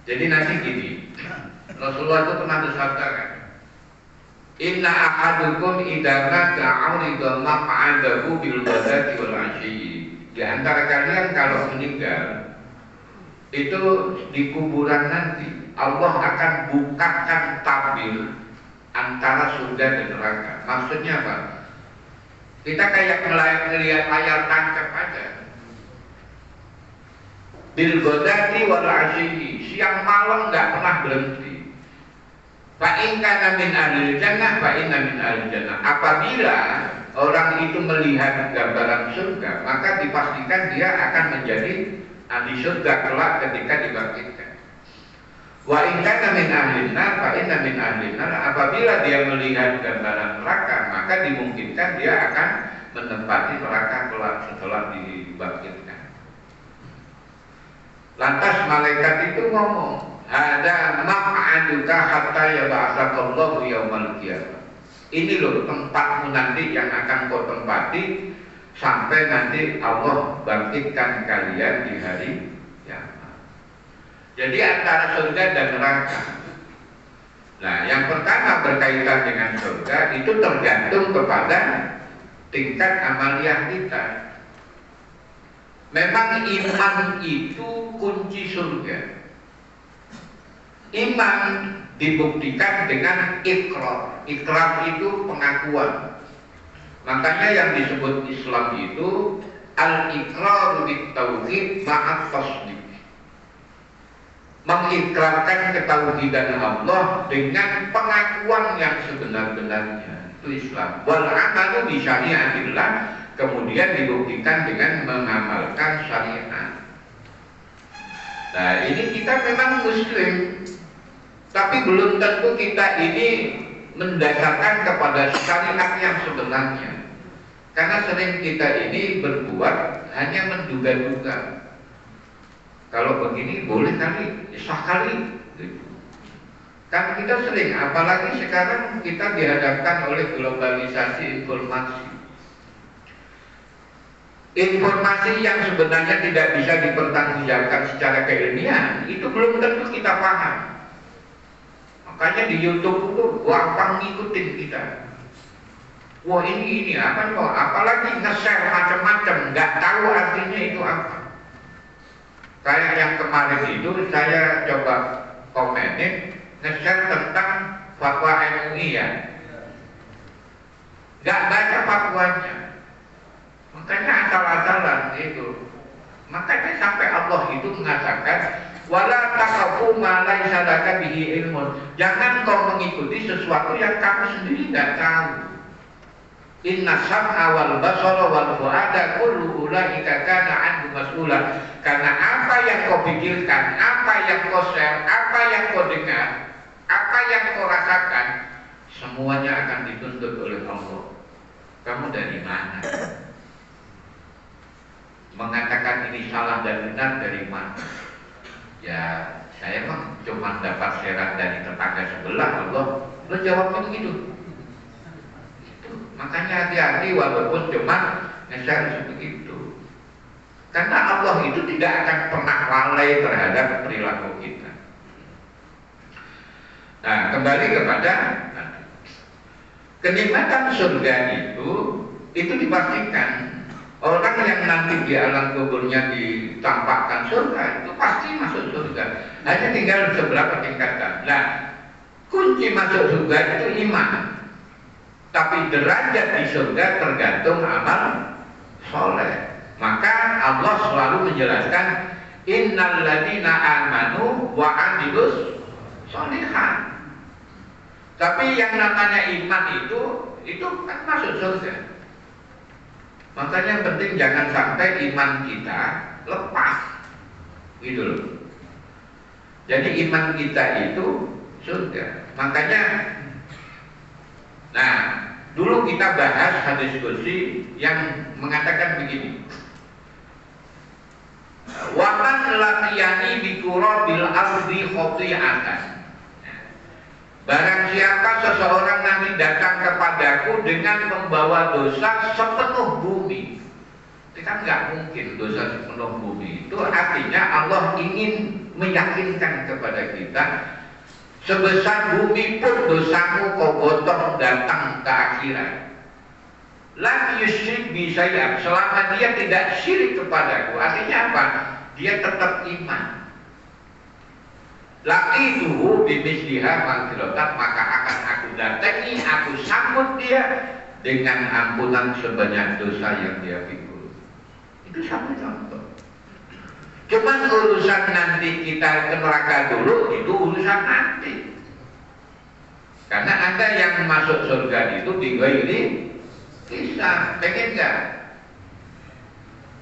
S1: jadi nanti gini, Rasulullah itu pernah bersabda kan, inna ahadukum idza mata 'urida maq'adahu bil ghadati wal 'ashyi. Di antara kalian kalau meninggal itu di kuburan nanti Allah akan bukakan tabir antara surga dan neraka. Maksudnya apa? Kita kayak melihat layar tancap aja. Bil ghadati wal 'ashyi, siang malam nggak pernah berhenti. Fa in kana min ahlil jannah fa inna min ahlil jannah. Apabila orang itu melihat gambaran surga, maka dipastikan dia akan menjadi ahli surga kelak ketika dibangkitkan. Wa in kana min ahlin nar fa inna min ahlin nar. Apabila dia melihat gambaran neraka, maka dimungkinkan dia akan menempati neraka kelak setelah dibangkitkan. Lantas malaikat itu ngomong, ada maq'aduka hatta yab'atsakallahu yaumal qiyamah. Ini loh tempatmu nanti yang akan kau tempati sampai nanti Allah bangkitkan kalian di hari kiamat. Jadi antara surga dan neraka. Nah, yang pertama berkaitan dengan surga itu tergantung kepada tingkat amaliyah kita. Memang iman itu kunci surga. Iman dibuktikan dengan ikrar. Ikrar itu pengakuan. Makanya yang disebut Islam itu al-iqrar bit-tauhid ma'at tasdiq. Mengikrarkan ketauhidan Allah dengan pengakuan yang sebenar-benarnya. itu Islam. Wal amalu bi syariatillah, kemudian dibuktikan dengan mengamalkan syariat. Nah, ini kita memang muslim, tapi belum tentu kita ini mendasarkan kepada syariat yang sebenarnya. Karena sering kita ini berbuat hanya menduga-duga. Kalau begini boleh kali, sah kali gitu. Kan kita sering, apalagi sekarang kita dihadapkan oleh globalisasi informasi. Informasi yang sebenarnya tidak bisa dipertanggungjawabkan secara keilmian, itu belum tentu kita paham. Makanya di YouTube itu gampang ngikutin kita. Wah ini apa kok? Apalagi nge-share macam-macam, nggak tahu artinya itu apa. Kayak yang kemarin itu saya coba komenin, nge-share tentang fatwa MUI ya, nggak baca fatwanya, makanya asal-asalan itu. Makanya sampai Allah itu mengatakan, wala taqafu ma laisa laka bihi ilmun. Jangan kau mengikuti sesuatu yang kamu sendiri nggak tahu. Inna sam'a wal basara wal fu'ada kullu ulaika kana 'anhu mas'ula. Karena apa yang kau pikirkan, apa yang kau share, apa yang kau dengar, apa yang kau rasakan, semuanya akan dituntut oleh Allah. Kamu dari mana? Mengatakan ini salah dan benar dari mana? Ya, saya mah cuma dapat syarat dari tetangga sebelah. Allah jawabnya begitu. Makanya hati-hati walaupun cuma nge-share sebegitu. Karena Allah itu tidak akan pernah lalai terhadap perilaku kita. Nah, kembali kepada kenikmatan surga itu dipastikan. Orang yang nanti di alam kuburnya ditampakkan surga itu pasti masuk surga. Hanya tinggal seberapa tingkatan. Nah, kunci masuk surga itu iman. Tapi derajat di surga tergantung amal soleh. Maka Allah selalu menjelaskan, innal ladina amanu wa amilus sholihat. Tapi yang namanya iman itu kan masuk surga. Makanya yang penting jangan sampai iman kita lepas, gitu loh. Jadi iman kita itu surga. Makanya, nah, dulu kita bahas hadis qudsi yang mengatakan begini. Wa man laqiyani bi qurabil ardi khati'atan. Barang siapa seseorang nanti datang kepadaku dengan membawa dosa sepenuh bumi. Itu kan nggak mungkin dosa sepenuh bumi. Itu artinya Allah ingin meyakinkan kepada kita, sebesar bumi pun dosamu kau gotong datang ke akhirat. Lam yusyrik bi syai'an, selama dia tidak syirik kepadaku. Artinya apa? Dia tetap iman. Laqiduhu bimisliha maghfiratan, maka akan aku datangi, aku sambut dia dengan ampunan sebanyak dosa yang dia pikul. Itu satu contoh. Cuman urusan nanti kita ke neraka dulu, itu urusan nanti. Karena ada yang masuk surga itu dighairi hisab. Pengen nggak?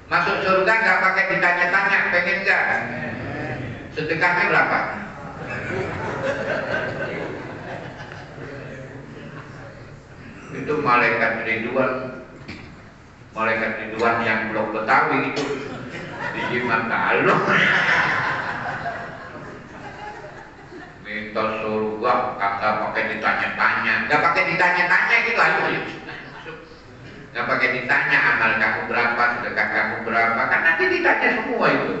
S1: Masuk surga nggak pakai ditanya-tanya, pengen nggak? Sedekahnya berapa? Itu malaikat Ridwan yang belum Betawi itu dijimat taluk. Minta surga kagak pakai ditanya-tanya, nggak pakai ditanya-tanya gitu ayo. Nggak pakai ditanya amal kamu berapa, sedekah kamu berapa, kan nanti ditanya semua itu.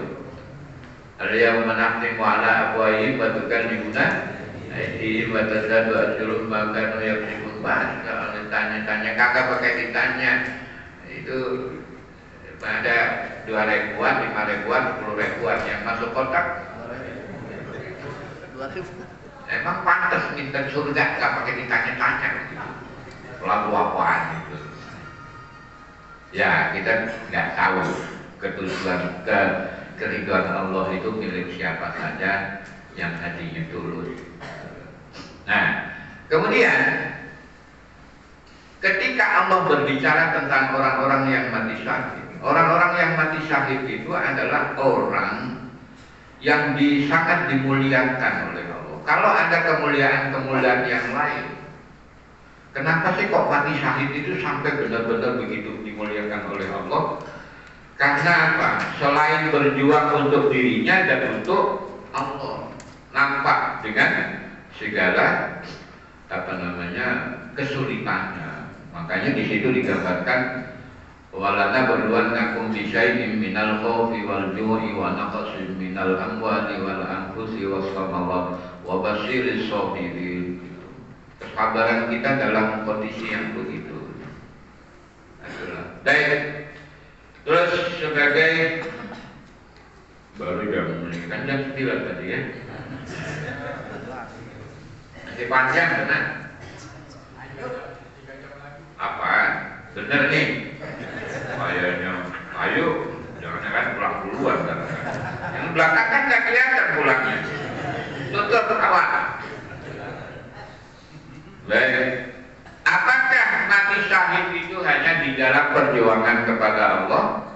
S1: Ada yang menafsir wala abwahi batukan diuna, di batasadu asyurum makan yang sikun bahas. Kalau ditanya-tanya kagak pakai ditanya, itu ada 2.000-an, 5.000-an, 10.000-an yang masuk kotak. Emang pantas minta surga nggak pakai ditanya-tanya gitu. Lalu apaan itu? Ya kita nggak tahu ketujuan keridhaan Allah itu milik siapa saja yang hatinya tulus. Nah, kemudian ketika Allah berbicara tentang orang-orang yang mati syahid, orang-orang yang mati syahid itu adalah orang yang sangat dimuliakan oleh Allah. Kalau ada kemuliaan-kemuliaan yang lain, kenapa sih kok mati syahid itu sampai benar-benar begitu dimuliakan oleh Allah? Karena apa? Selain berjuang untuk dirinya dan untuk Allah, nampak dengan segala kesulitannya. Makanya di situ digambarkan walana berluannakum bi syai'in minal khaufi wal ju'i wa naqsin minal amwali wal anfusi was samarat wa basyiris sabirin. Kesabaran kita dalam kondisi yang begitu. Baik. Terus sebagai baru jam 9 tadi ya. Masih panjang benar. Apaan? Bener nih. Kayaknya, ayo, jangan pulang duluan kan. Yang belakang kan nggak kelihatan pulangnya. Tutup kawan. Baik. Apakah mati syahid itu hanya di dalam perjuangan kepada Allah?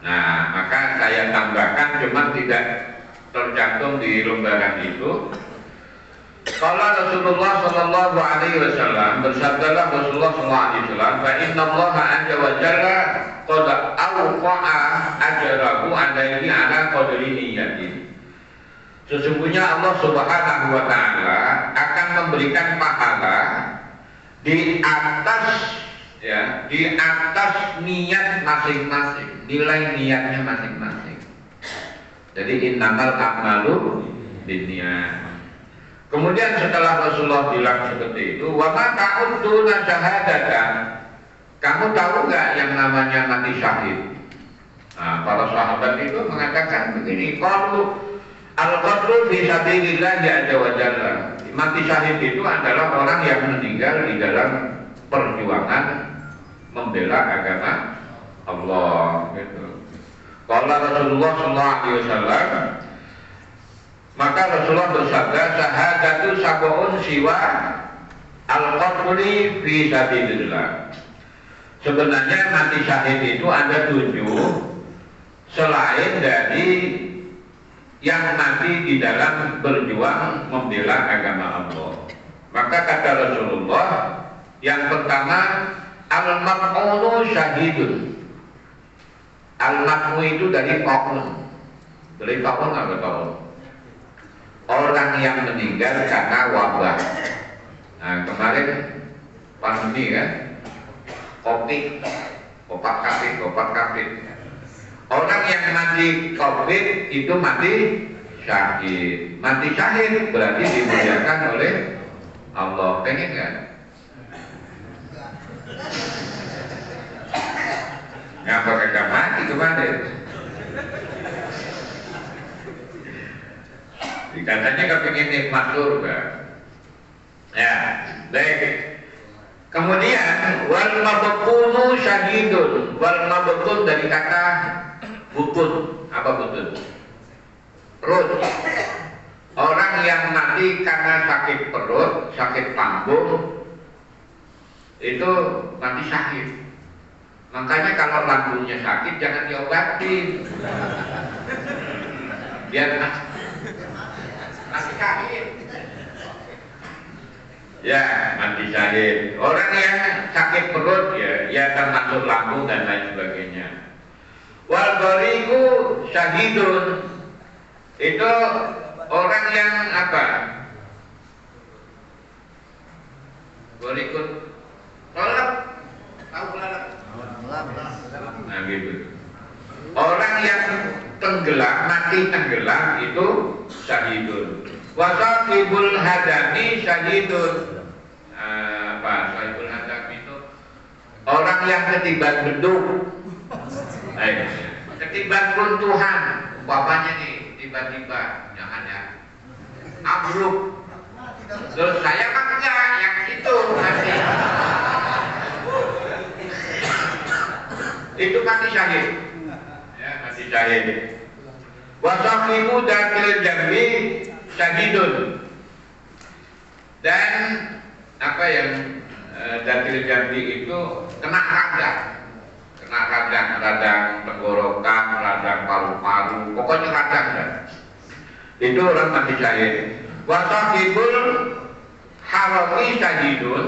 S1: Nah, maka saya tambahkan, cuma tidak tercantum di lembaran itu. Kalau Rasulullah Shallallahu Alaihi Wasallam bersabdalah Rasulullah Shallallahu Alaihi Wasallam, "Fa Inna Allah Azza wa Jalla qad awqa'a ajrahu alaihi ala qadri niyyati." Sesungguhnya Allah Subhanahu wa Ta'ala akan memberikan pahala di atas niat masing-masing, nilai niatnya masing-masing. Jadi innamal a'malu binniyat. Kemudian setelah Rasulullah bilang seperti itu, wa ma ta'udduna syahadatan. Kamu tahu nggak yang namanya mati syahid? Nah, para sahabat itu mengatakan begini, qalu al-qatlu fi sabilillah azza wa jalla. Mati syahid itu adalah orang yang meninggal di dalam perjuangan membela agama Allah gitu. Qala Rasulullah sallallahu alaihi wasallam, maka Rasulullah bersabda, syahadatu sab'un siwa al-qatli fi sabilillah. Sebenarnya mati syahid itu ada 7 selain dari yang mati di dalam berjuang membela agama Allah. Maka kata Rasulullah, yang pertama al-maq'unu syahidun. Al-maq'u itu dari ta'un. Dari ta'un apa ta'un? Orang yang meninggal karena wabah. Nah, kemarin pandemi kan, opat COVID. Orang yang mati COVID itu mati syahid. Mati syahid berarti dimuliakan oleh Allah. Pengen nggak? Ngapa kagak mati kemarin? Katanya kepingin nikmat surga. Ya, baik. Kemudian wal mabqunu syahidun. Wal mabqun dari kata butun. Apa butun? Perut. Orang yang mati karena sakit perut, sakit lambung, itu mati syahid. Makanya kalau lambungnya sakit jangan diobati. Biar mati syahid. Ya, mati syahid. Orang yang sakit perut ya termasuk lambung dan lain sebagainya. Wal bariku syahidun. Itu orang yang apa? Berikut tolak, tahu tolak? Nah gitu. Orang yang tenggelam, mati tenggelam itu syahidun. Wasaqibul hadami syahidun. Apa sahibul hadam itu? Orang yang ketiban beduk. Ketiban runtuhan. Bapaknya nih tiba-tiba jangan ya abruk. Terus saya kan enggak yang itu mati. Itu mati syahid. Ya, mati syahid. Wasaqimu dakil jambi syahidun. Dan apa yang Datil jambi itu kena radang tenggorokan, radang paru-paru, pokoknya radang kan. Itu orang mati syahid. Wasahibul harami syahidun,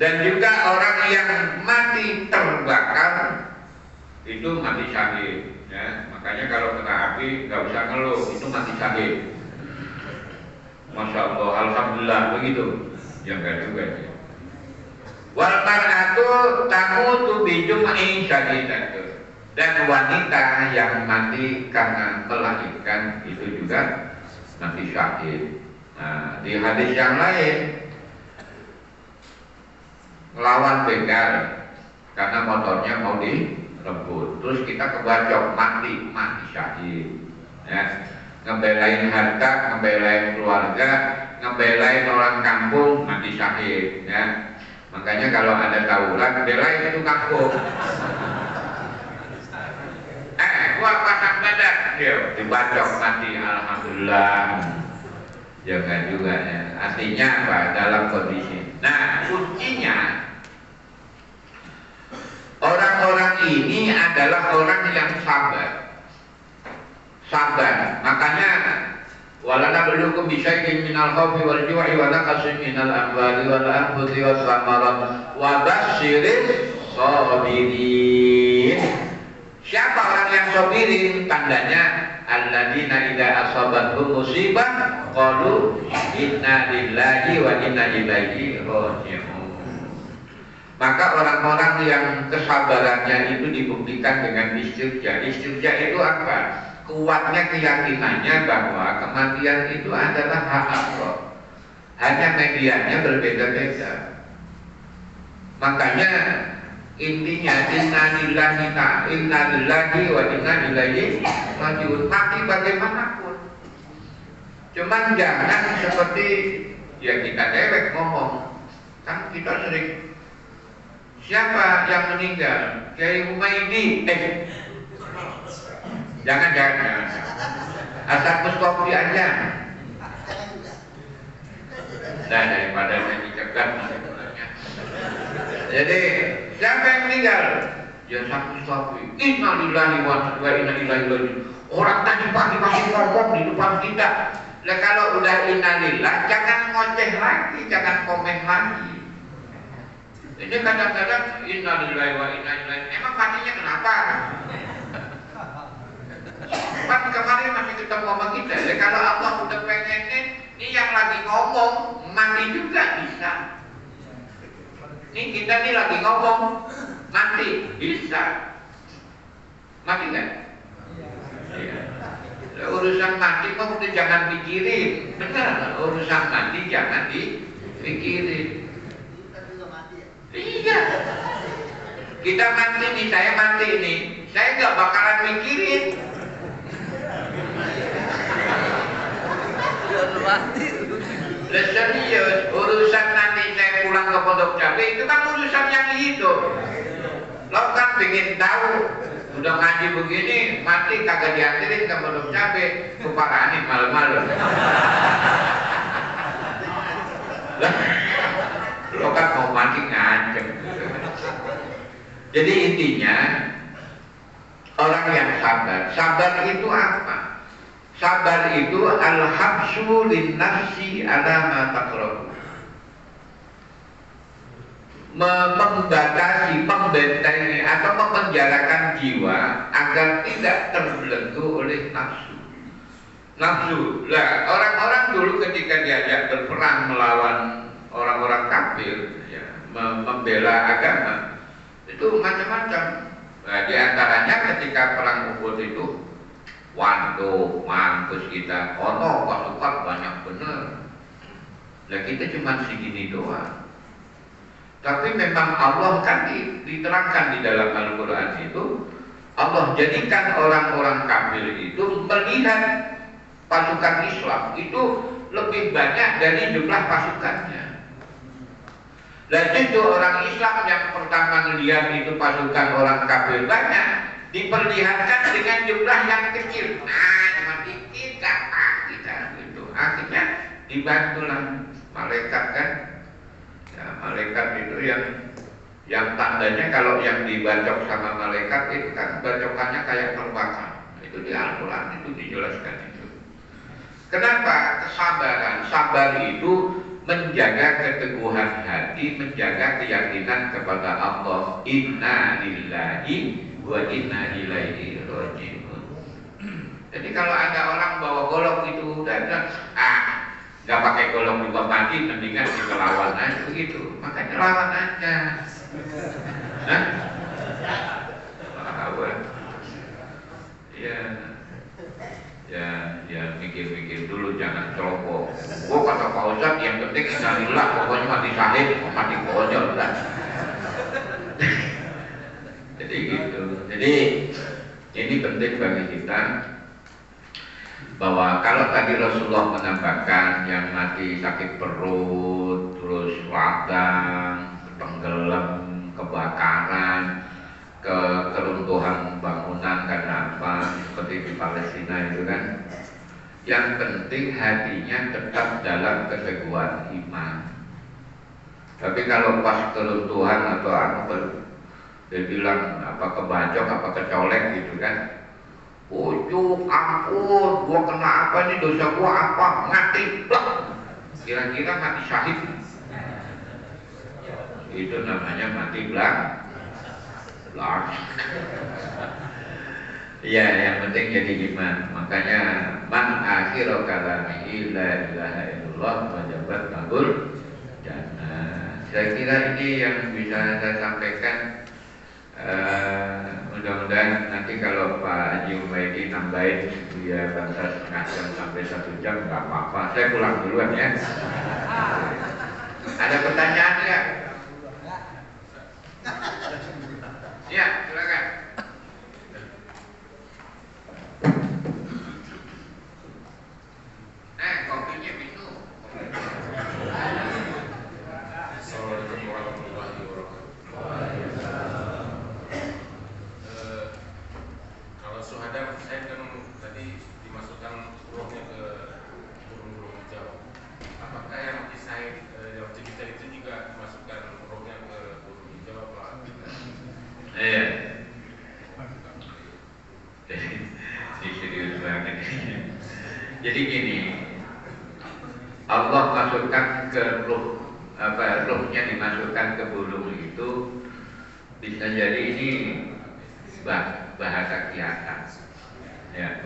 S1: dan juga orang yang mati terbakar itu mati syahid. Ya, makanya kalau kena api nggak usah ngeluh, itu mati syahid. Masya Allah, alhamdulillah begitu. Ya enggak juga ya. Wal mar'atu tamutu bi jum'in syadidatin, dan wanita yang mati karena melahirkan itu juga mati syahid. Nah, di hadis yang lain melawan begal karena motornya mau direbut, terus kita kebacok mati syahid. Ya. Ngebelain harta, ngebelain keluarga, ngebelain orang kampung, mati syahid. Ya. Makanya kalau ada tawuran, belain itu kampung. Gua pasang badan, dibacok mati, alhamdulillah. Jangan juga ya. Artinya apa? Dalam kondisi. Nah, kuncinya orang-orang ini adalah orang yang sabar. Makanya walana belukum bisyai'in minal khawfi wal ju'i wa naqsin minal amwali wal anfusi was samarat wa basyiris sabirin. Siapa orang yang sabirin? Tandanya alladzina idza asabathum musibah qalu inna lillahi wa inna ilaihi raji'un. Maka orang-orang yang kesabarannya itu dibuktikan dengan istirja. Istirja itu apa? Kuatnya keyakinannya bahwa kematian itu adalah hak Allah. Hanya medianya berbeda-beda. Makanya intinya inna lillahi wa inna ilaihi raji'un. Mati bagaimanapun. Cuman jangan seperti ya kita dewek ngomong. Kan kita sering, siapa yang meninggal? Kiai Humaydi. Jangan. Asal Mustofi aja. Nah, daripada saya dicegah nanti pulangnya. Jadi siapa yang meninggal? Ya Asal Mustofi. Innalillahi wa inna ilaihi raji'un. Orang tadi pagi masih ngomong di depan kita. Nah, kalau udah innalillah, jangan ngoceh lagi, jangan komen lagi. Ini kadang-kadang innalillahi wa inna ilaihi. Emang matinya kenapa? Kan kemarin masih ketemu sama kita. Ya, kalau Allah udah pengenin, ini yang lagi ngomong mati juga bisa. Ini kita nih lagi ngomong mati bisa. Mati nggak? Iya. Urusan mati kok udah jangan pikirin. Benar, urusan mati jangan dipikirin. Iya. Kita mati nih, saya mati nih, saya nggak bakalan mikirin. Serius, urusan nanti saya pulang ke Pondok Cabe itu kan urusan yang hidup. Lo kan pengen tahu, udah ngaji begini, mati kagak dianterin ke Pondok Cabe, keparanin malam-malam. Lo kan mau mati ngancem. Jadi intinya orang yang sabar itu apa? Sabar itu al-habsu lin-nafsi ala ma takrahu. Membatasi, membentengi atau memenjarakan jiwa agar tidak terbelenggu oleh nafsu. Nafsu. Lah, orang-orang dulu ketika diajak berperang melawan orang-orang kafir, ya, membela agama, itu macam-macam. Nah, di antaranya ketika perang Uhud itu, waduh, mampus kita, pasukan banyak bener. Nah, kita cuma segini doang. Tapi memang Allah kan diterangkan di dalam Al-Quran itu, Allah jadikan orang-orang kafir itu melihat pasukan Islam itu lebih banyak dari jumlah pasukannya. Dan itu orang Islam yang pertama melihat itu pasukan orang kafir banyak, diperlihatkan dengan jumlah yang kecil. Nah, cuma dikit, gampang kita gitu. Akhirnya dibantulah malaikat kan. Ya, malaikat itu yang tandanya kalau yang dibacok sama malaikat itu kan bacokannya kayak terbakar. Itu di Al-Quran itu dijelaskan itu. Kenapa? Kesabaran. Sabar itu menjaga keteguhan hati, menjaga keyakinan kepada Allah. Inna lillahi wa inna ilaihi raji'un. Jadi kalau ada orang bawa golok itu udah nggak pakai golok juga mati, mendingan kita lawan aja begitu. Makanya lawan aja. Hah? Ya mikir-mikir dulu, jangan ceroboh. Gua kata Pak Ustadz yang penting innalillah, pokoknya mati syahid, mati konyol lah. Jadi gitu. Jadi ini penting bagi kita bahwa kalau tadi Rasulullah menambahkan yang mati sakit perut, terus radang, tenggelam, kebakaran, keruntuhan bangunan karena apa, seperti di Palestina itu kan, yang penting hatinya tetap dalam keteguhan iman. Tapi kalau pas keruntuhan atau dia bilang apa kebacok apa kecolek gitu kan, ujuk ampun, gua kena apa nih, dosa gua apa, mati lah, kira-kira mati syahid. Itu namanya mati belak. Ya, yang penting jadi iman. Makanya man akhiru kalamihi la ilaha illallah wajabat lahul jannah. Saya kira ini yang bisa saya sampaikan. Mudah-mudahan nanti kalau Pak Haji Umaidi nambahin dia bangsa setengah jam sampai 1 jam nggak apa-apa. Saya pulang duluan ya. Ada pertanyaan nggak? Ya, silakan. Kopinya minum.
S2: Assalamualaikum warahmatullahi wabarakatuh. Kalau syuhada, saya kan tadi dimasukkan rohnya ke burung-burung hijau. Apakah yang kisah yang cerita itu juga dimasukkan rohnya ke burung hijau apa?
S1: Iya. Ini serius banget. Jadi gini, Allah masukkan ke rohnya dimasukkan ke burung itu bisa jadi ini bahasa kiasan. Ya.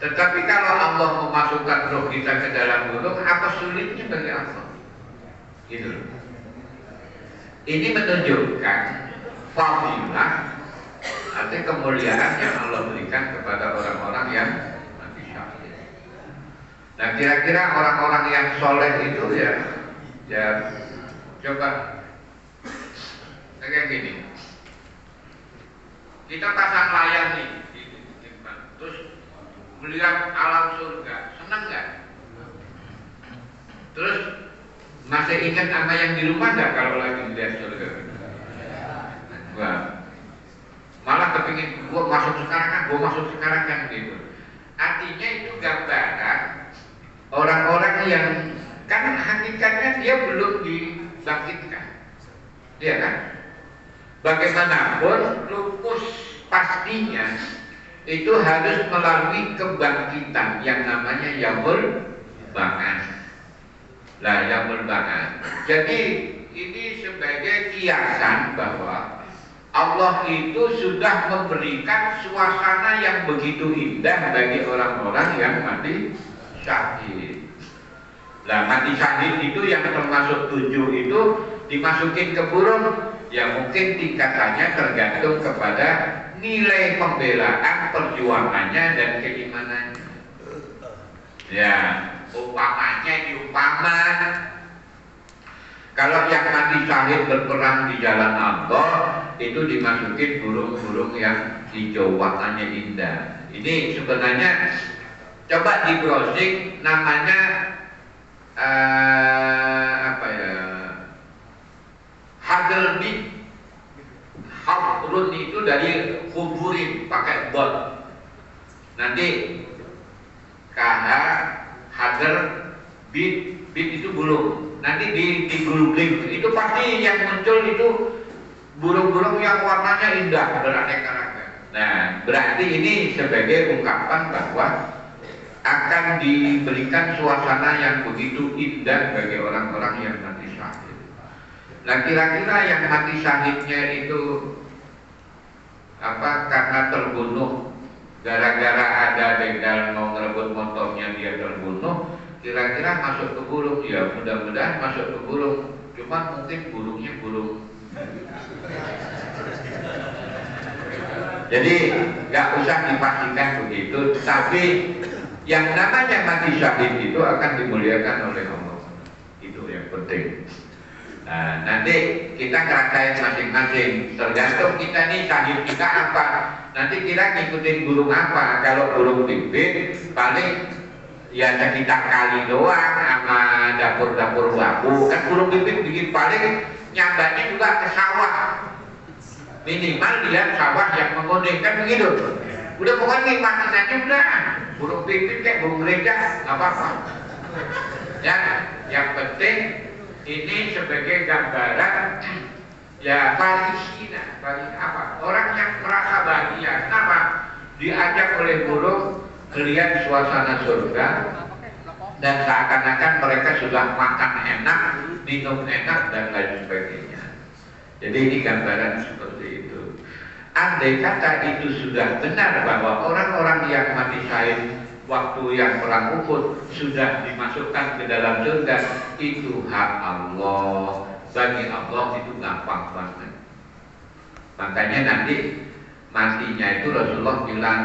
S1: Tetapi kalau Allah memasukkan roh kita ke dalam burung, apa sulitnya bagi Allah? Gitu. Ini menunjukkan fadilah, artinya kemuliaan yang Allah berikan kepada orang-orang yang mati syahid. Nah, kira-kira orang-orang yang soleh itu ya coba kayak gini. Kita pasang layar nih, terus melihat alam surga, senang nggak? Terus masih ingat sama yang di rumah nggak kalau lagi melihat surga? Wah, malah kepingin gua masuk sekarang kan gitu. Artinya itu gambaran orang-orang yang kan hakikatnya dia belum dibangkitkan, ya kan? Bagaimanapun lupus pastinya itu harus melalui kebangkitan yang namanya yaumul ba'ats. Lah yaumul ba'ats. Jadi ini sebagai kiasan bahwa Allah itu sudah memberikan suasana yang begitu indah bagi orang-orang yang mati syahid. Nah, mati syahid itu yang termasuk 7 itu dimasukin ke burung, ya mungkin tingkatannya tergantung kepada nilai pembelaan, perjuangannya dan keimanannya. Ya, umpamanya diumpama kalau yang mati syahid berperang di jalan Allah itu dimasukin burung-burung yang hijau, warnanya indah. Ini sebenarnya coba di browsing namanya Hagelbit. Hagrun itu dari kuburin pakai bot. Nanti KH Hager bit itu burung. nanti digulung itu pasti yang muncul itu burung-burung yang warnanya indah beraneka ragam. Nah, berarti ini sebagai ungkapan bahwa akan diberikan suasana yang begitu indah bagi orang-orang yang mati syahid. Nah, kira-kira yang mati syahidnya itu karena terbunuh gara-gara ada begal mau ngerebut motornya dia terbunuh, kira-kira masuk ke burung? Ya mudah-mudahan masuk ke burung, cuma mungkin burungnya burung. Jadi nggak usah dipastikan begitu, tapi yang namanya mati syahid itu akan dimuliakan oleh Allah. Itu yang penting. Nah, nanti kita ngerasain masing-masing, tergantung kita nih syahid kita apa. Nanti kita ngikutin burung apa. Kalau burung pipit paling ya sekitar kali doang sama dapur-dapur bambu. Kan burung pipit bikin paling nyambanya juga ke sawah. Minimal lihat sawah yang menguning, kan begitu. Udah pokoknya nikmatin aja udah. Burung pipit kayak burung gereja, nggak apa-apa. Ya, yang penting ini sebagai gambaran ya bagi apa? Orang yang merasa bahagia, kenapa? Diajak oleh burung melihat suasana surga dan seakan-akan mereka sudah makan enak, minum enak dan lain sebagainya. Jadi ini gambaran seperti itu. Andai kata itu sudah benar bahwa orang-orang yang mati syahid waktu yang perang Uhud sudah dimasukkan ke dalam surga, itu hak Allah. Bagi Allah itu gampang banget. Makanya nanti matinya itu Rasulullah bilang,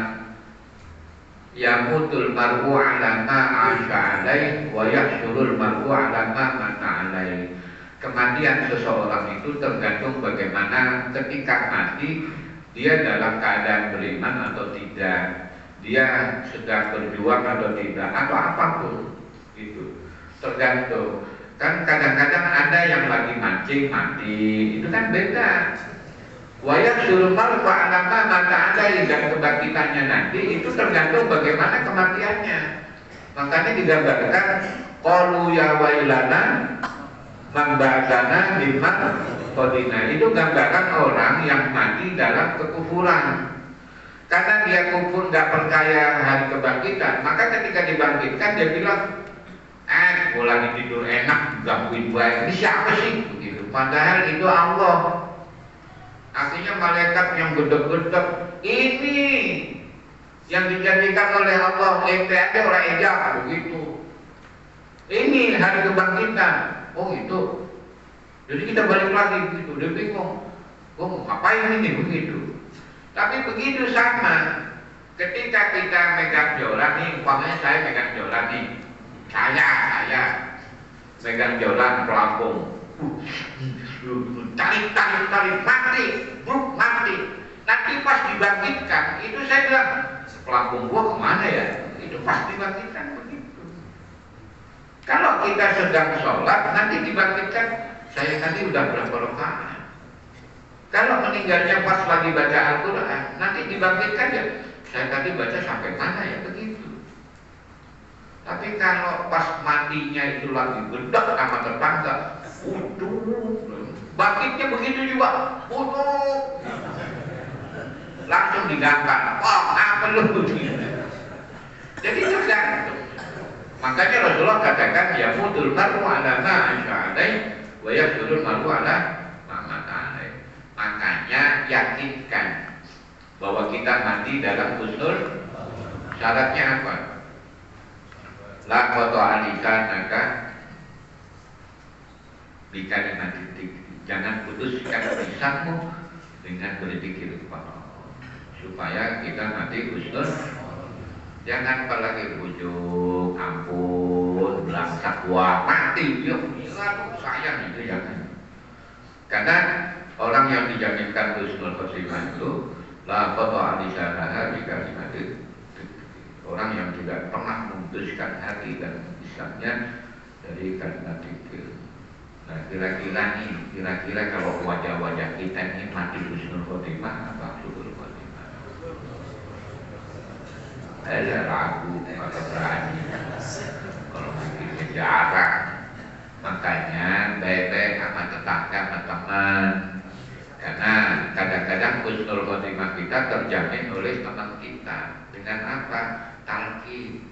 S1: yamutul mar'u ala ma 'asha alaih wa yahsyurul mar'u ala ma mata alaih. Kematian seseorang itu tergantung bagaimana ketika mati dia dalam keadaan beriman atau tidak, dia sedang berjuang atau tidak, atau apapun itu tergantung. Kan kadang-kadang ada yang lagi mancing mati, itu kan beda. Wayak surmal fa'alama mata ada dan kebangkitannya nanti itu tergantung bagaimana kematiannya. Makanya digambarkan qalu ya wailana membahasana liman kodina. Itu gambaran orang yang mati dalam kekufuran. Karena dia kufur, gak percaya hari kebangkitan, maka ketika dibangkitkan dia bilang, gue lagi tidur enak, gangguin baik. Ini siapa sih? Begitu. Padahal itu Allah. Artinya malaikat yang gedek-gedek. Ini yang dijanjikan oleh Allah. Ente aja orang ejak begitu. Ini hari kebangkitan. Oh itu. Jadi kita balik lagi begitu. Dia bingung. Oh ngapain ini begitu? Tapi begitu sama. Ketika kita megang joran nih, umpamanya saya megang joran nih. Saya megang joran pelampung. Tarik mati. Nanti pas dibangkitkan itu saya bilang, pelampung gua kemana ya? Itu pas dibangkitkan begitu. Kalau kita sedang sholat nanti dibangkitkan, saya tadi udah berapa rakaat. Kalau meninggalnya pas lagi baca Al-Quran, nanti dibangkitkan ya, saya tadi baca sampai mana ya, begitu. Tapi kalau pas matinya itu lagi gedek sama tetangga, bangkitnya begitu juga, langsung digambar, apa lu? Jadi tergantung. Makanya Rasulullah katakan, ya mutul mar'u ala ma 'asha alaih wa yahsurul mar'u ala ma mata alaih. Makanya yakinkan bahwa kita mati dalam husnul. Syaratnya apa? La qata alika naka bikalimat titik. Jangan putuskan lisanmu dengan berzikir kepada Allah, supaya kita mati husnul. Jangan apalagi bujuk, ampun, belangsak, wah mati, yuk, sayang itu jangan. Karena orang yang dijaminkan husnul khotimah itu la qata alisanaha bikalimat titik. Orang yang tidak pernah memutuskan hati dan lisannya dari kalimat zikir. Nah kira-kira kalau wajah-wajah kita ini mati husnul khotimah apa syukur khotimah? Saya ragu atau berani kalau mungkin jarang. Makanya teman. Karena kadang-kadang husnul khotimah kita terjamin oleh teman kita. Dengan apa? Talqin.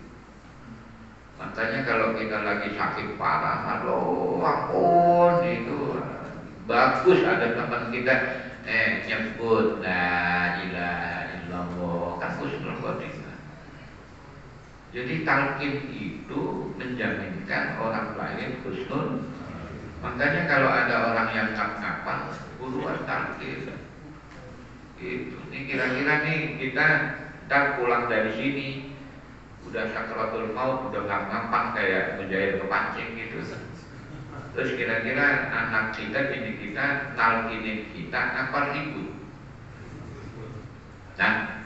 S1: Makanya kalau kita lagi sakit parah, aduh ampun, itu bagus ada teman kita nyebut la ilaha illallah, kan husnul khotimah. Jadi talqin itu menjaminkan orang lain husnul. Makanya kalau ada orang yang ngap-ngapan, buruan talqin. Gitu. Ini kira-kira nih kita ntar pulang dari sini udah sakratul maut, udah ngap-ngapan kayak menjahit kepancing gitu. Terus kira-kira anak kita, bini kita talqinin kita apa ribut? Nah,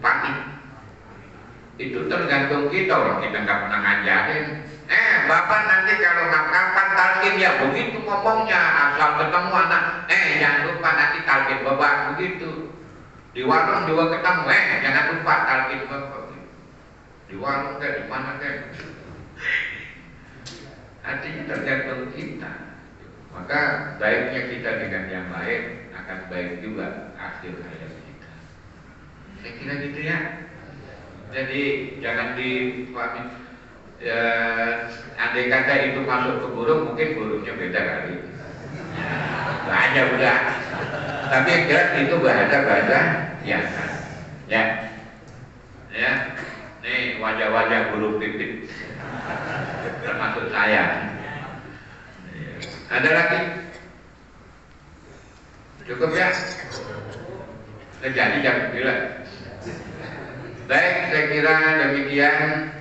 S1: panik. Itu tergantung kita, loh. Kita nggak pernah ngajarin. Bapak nanti kalau ngap-ngapan talqin ya begitu ngomongnya, asal ketemu anak, jangan lupa nanti talqin bapak begitu. Di warung juga ketemu, jangan lupa talqin bapak. Di warung kayak di mana kayak. Artinya tergantung kita. Maka baiknya kita dengan yang lain akan baik juga akhir hayat kita. Saya kira gitu ya. Jadi jangan dipahami. Andai kata itu masuk ke burung, mungkin burungnya beda kali. Banyak udah. Tapi yang jelas itu bahasa biasa. Ya. Nih wajah-wajah burung pipit. Termasuk saya. Ada lagi? Cukup ya? Jadi jam 9. Baik, saya kira demikian.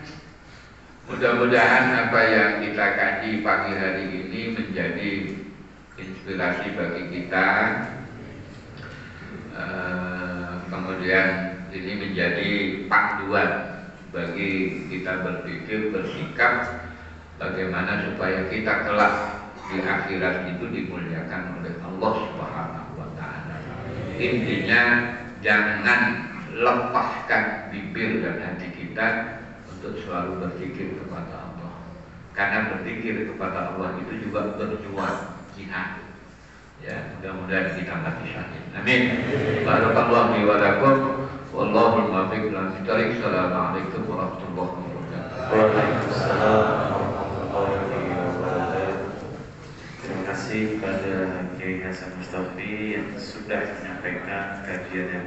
S1: Mudah-mudahan apa yang kita kaji pagi hari ini menjadi inspirasi bagi kita. Kemudian ini menjadi panduan bagi kita berpikir, bersikap bagaimana supaya kita kelak di akhirat itu dimuliakan oleh Allah Subhanahu wa taala. Intinya jangan lepaskan bibir dan hati kita untuk selalu berzikir kepada Allah. Karena berzikir kepada Allah itu juga berjuang jihad. Ya, mudah-mudahan kita mati syahid. Amin. Barakallahu fi wa lakum. Wallahu muwaffiq ila thoriq. Assalamualaikum warahmatullahi wabarakatuh.
S3: Waalaikumsalam warahmatullahi wabarakatuh. Terima kasih kepada Kiai Hasan Mustafi yang sudah menyampaikan kajian yang